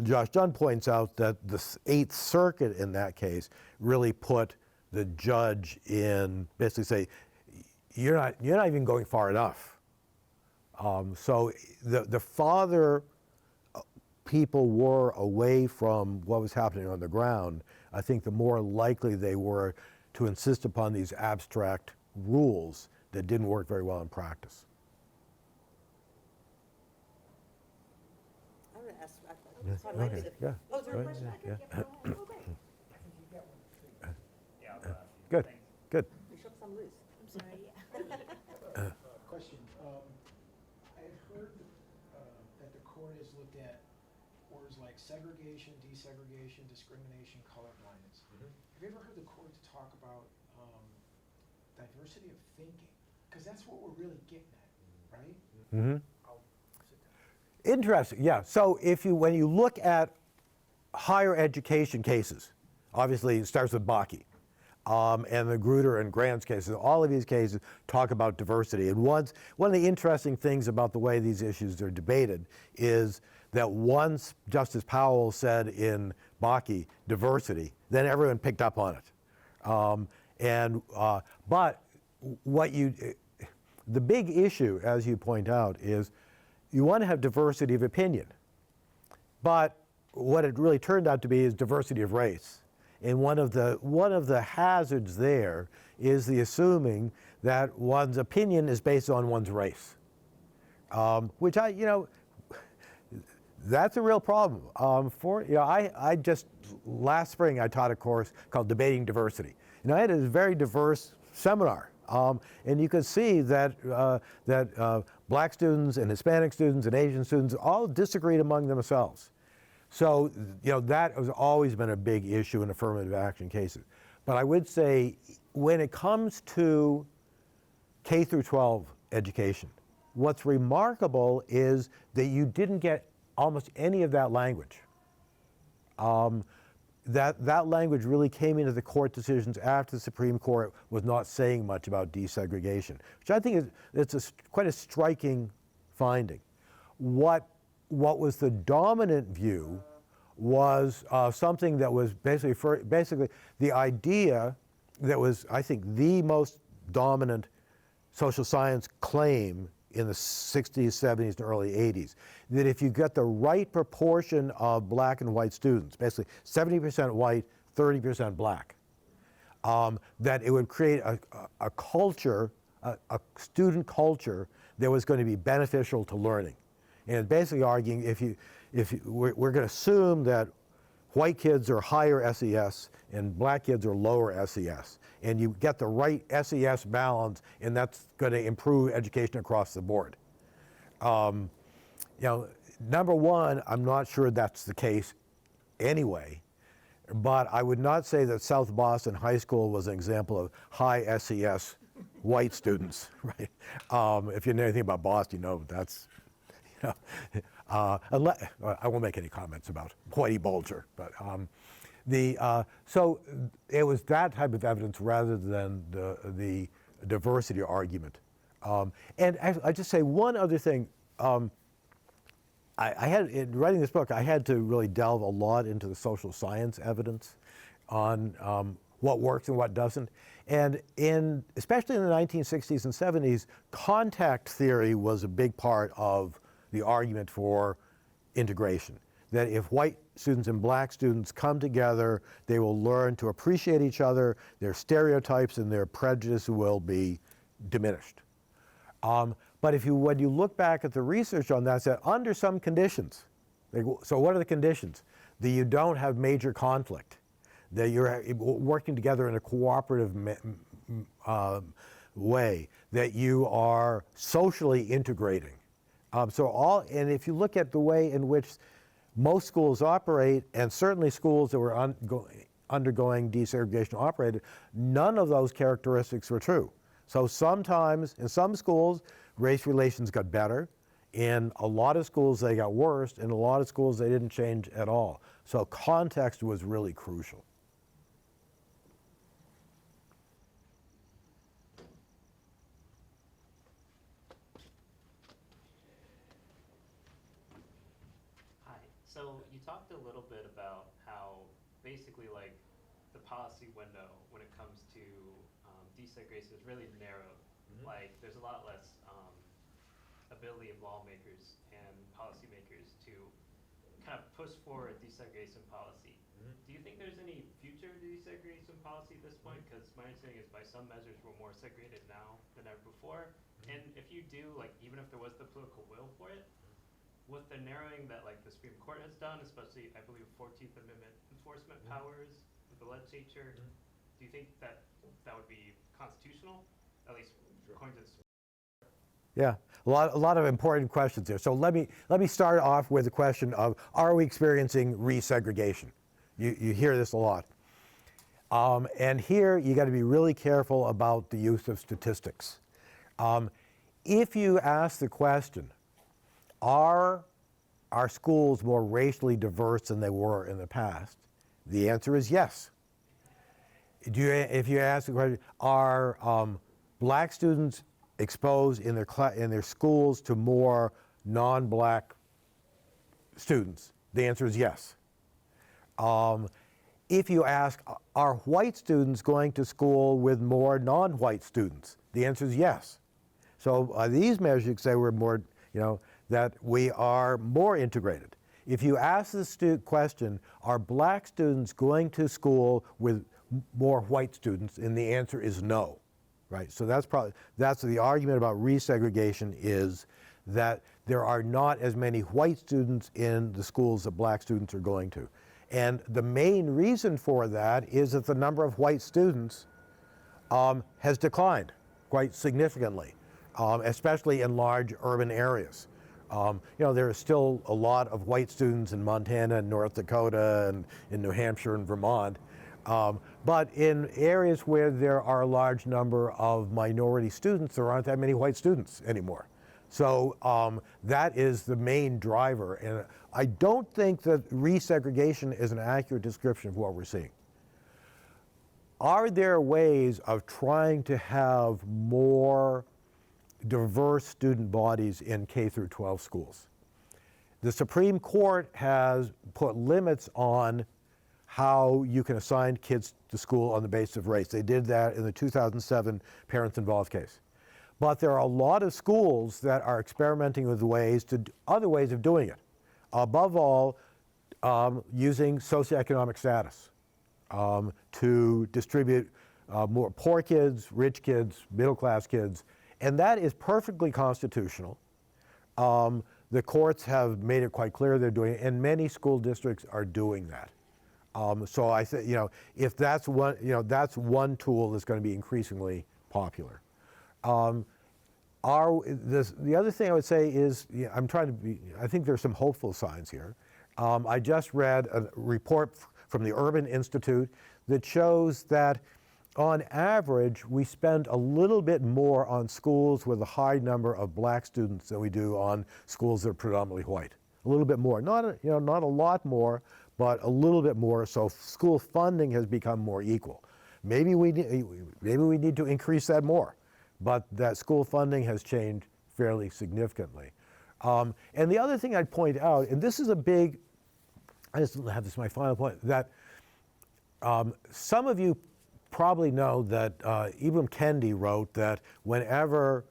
Josh Dunn points out that the Eighth Circuit in that case really put the judge in, basically say, you're not even going far enough. So the farther people were away from what was happening on the ground, I think the more likely they were to insist upon these abstract rules that didn't work very well in practice. I'm going to ask a question. Okay, yeah. Oh, is there a Right, question? yeah, Okay, yeah. go ahead. Oh, great. Good, good. We shook some loose. I'm sorry, yeah. Question. I had heard that the court has looked at words like segregation, desegregation, discrimination, colorblindness. Have you ever heard the court talk about diversity of thinking? Because that's what we're really getting at, right? Mm-hmm. Interesting, yeah. So when you look at higher education cases, obviously it starts with Bakke. And the Grutter and Grants cases, all of these cases talk about diversity. And one of the interesting things about the way these issues are debated is that once Justice Powell said in Bakke, diversity, then everyone picked up on it. But the big issue, as you point out, is you want to have diversity of opinion. But what it really turned out to be is diversity of race. And one of the hazards there is the assuming that one's opinion is based on one's race, which That's a real problem. I just last spring I taught a course called Debating Diversity, and I had a very diverse seminar. And you could see that black students and Hispanic students and Asian students all disagreed among themselves. So that has always been a big issue in affirmative action cases. But I would say when it comes to K through 12 education, what's remarkable is that you didn't get almost any of that language. That language really came into the court decisions after the Supreme Court was not saying much about desegregation, which I think is quite a striking finding. What was the dominant view was something that was basically the idea that was, I think, the most dominant social science claim in the 60s, 70s, and early 80s, that if you get the right proportion of black and white students, basically 70% white, 30% black, that it would create a culture, a student culture that was going to be beneficial to learning. And basically arguing we're going to assume that white kids are higher SES and black kids are lower SES. And you get the right SES balance, and that's going to improve education across the board. Number one, I'm not sure that's the case anyway, but I would not say that South Boston High School was an example of high SES white students, right? If you know anything about Boston, that's, unless, I won't make any comments about Whitey Bulger, but so it was that type of evidence rather than the diversity argument. And actually, I just say one other thing. I had, in writing this book, I had to really delve a lot into the social science evidence on what works and what doesn't. And especially in the 1960s and 70s, contact theory was a big part of the argument for integration. That if white students and black students come together, they will learn to appreciate each other, their stereotypes and their prejudice will be diminished. But when you look back at the research on that, it said under some conditions, so what are the conditions? That you don't have major conflict, that you're working together in a cooperative way, that you are socially integrating. And if you look at the way in which most schools operate, and certainly schools that were undergoing desegregation operated, none of those characteristics were true. So sometimes, in some schools, race relations got better. In a lot of schools, they got worse. In a lot of schools, they didn't change at all. So context was really crucial. Hi. So you talked a little bit about how basically like the policy window when it comes to desegregation is really narrow. Like there's a lot less ability of lawmakers and policymakers to kind of push forward desegregation policy. Do you think there's any future desegregation policy at this point? Because my understanding is by some measures we're more segregated now than ever before. And if you do, like even if there was the political will for it, with the narrowing that like the Supreme Court has done, especially I believe 14th Amendment enforcement powers with the legislature, do you think that would be constitutional, at least according to the Yeah, a lot of important questions here. So let me start off with the question of, are we experiencing resegregation? You hear this a lot. And here you got to be really careful about the use of statistics. If you ask the question, are our schools more racially diverse than they were in the past? The answer is yes. If you ask the question, are black students exposed in their schools to more non-black students? The answer is yes. If you ask, are white students going to school with more non-white students? The answer is yes. So these measures, you could say we're more, that we are more integrated. If you ask the question, are black students going to school with more white students? And the answer is no. Right, so that's the argument about resegregation is that there are not as many white students in the schools that black students are going to. And the main reason for that is that the number of white students has declined quite significantly, especially in large urban areas. There are still a lot of white students in Montana and North Dakota and in New Hampshire and Vermont. But in areas where there are a large number of minority students, there aren't that many white students anymore. So that is the main driver. And I don't think that resegregation is an accurate description of what we're seeing. Are there ways of trying to have more diverse student bodies in K through 12 schools? The Supreme Court has put limits on how you can assign kids to school on the basis of race. They did that in the 2007 Parents Involved case. But there are a lot of schools that are experimenting with other ways of doing it. Above all, using socioeconomic status to distribute more poor kids, rich kids, middle-class kids, and that is perfectly constitutional. The courts have made it quite clear they're doing it, and many school districts are doing that. So I think, if that's one tool that's going to be increasingly popular. The other thing I would say is, I think there's some hopeful signs here. I just read a report from the Urban Institute that shows that on average, we spend a little bit more on schools with a high number of black students than we do on schools that are predominantly white. A little bit more, not a lot more, but a little bit more. So school funding has become more equal. Maybe we need to increase that more, but that school funding has changed fairly significantly. And the other thing I'd point out, and this is I just have this as my final point, that some of you probably know that Ibram Kendi wrote that whenever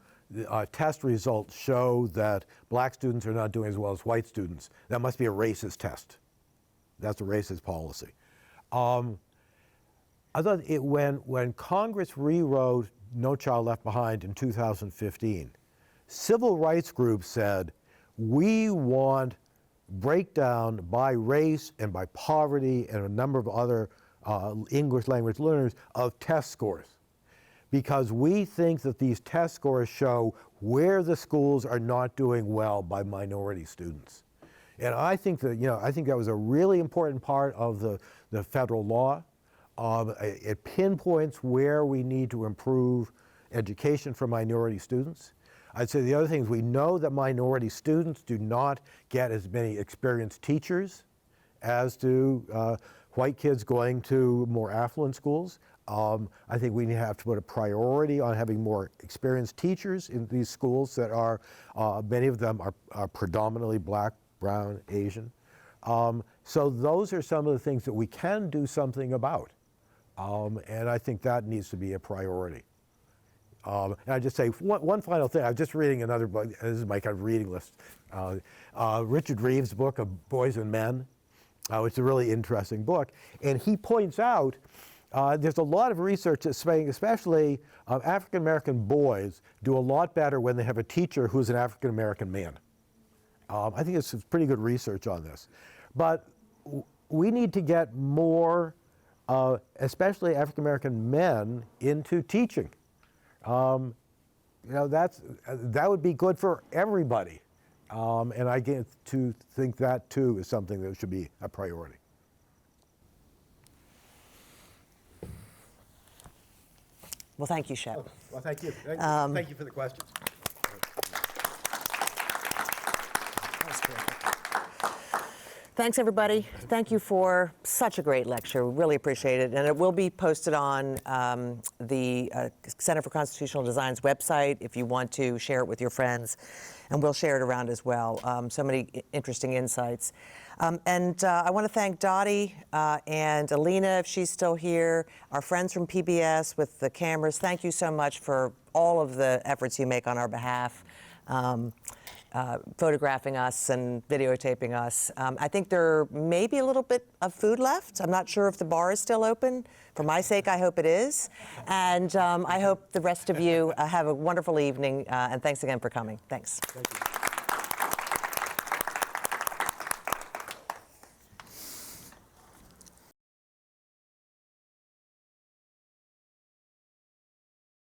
test results show that black students are not doing as well as white students, that must be a racist test. That's a racist policy. I thought when Congress rewrote No Child Left Behind in 2015, civil rights groups said, we want breakdown by race and by poverty and a number of other English language learners of test scores, because we think that these test scores show where the schools are not doing well by minority students. And I think that was a really important part of the federal law. It pinpoints where we need to improve education for minority students. I'd say the other thing is we know that minority students do not get as many experienced teachers as do white kids going to more affluent schools. I think we have to put a priority on having more experienced teachers in these schools that are, many of them are predominantly black, brown, Asian. So those are some of the things that we can do something about. And I think that needs to be a priority. And I just say one final thing. I'm just reading another book. This is my kind of reading list. Richard Reeves' book of Boys and Men, which is a really interesting book. And he points out there's a lot of research that's saying, especially African American boys do a lot better when they have a teacher who's an African American man. I think it's pretty good research on this. But we need to get more, especially African American men, into teaching. That would be good for everybody. And I get to think that too is something that should be a priority. Well, thank you, Shep. Well, thank you. Thank you for the questions. That was terrific. Thanks, everybody. Thank you for such a great lecture. We really appreciate it. And it will be posted on the Center for Constitutional Design's website if you want to share it with your friends. And we'll share it around as well. So many interesting insights. And I want to thank Dottie and Alina, if she's still here, our friends from PBS with the cameras. Thank you so much for all of the efforts you make on our behalf. Photographing us and videotaping us. I think there may be a little bit of food left. I'm not sure if the bar is still open. For my sake, I hope it is. And I hope the rest of you have a wonderful evening. And thanks again for coming. Thanks. Thank you.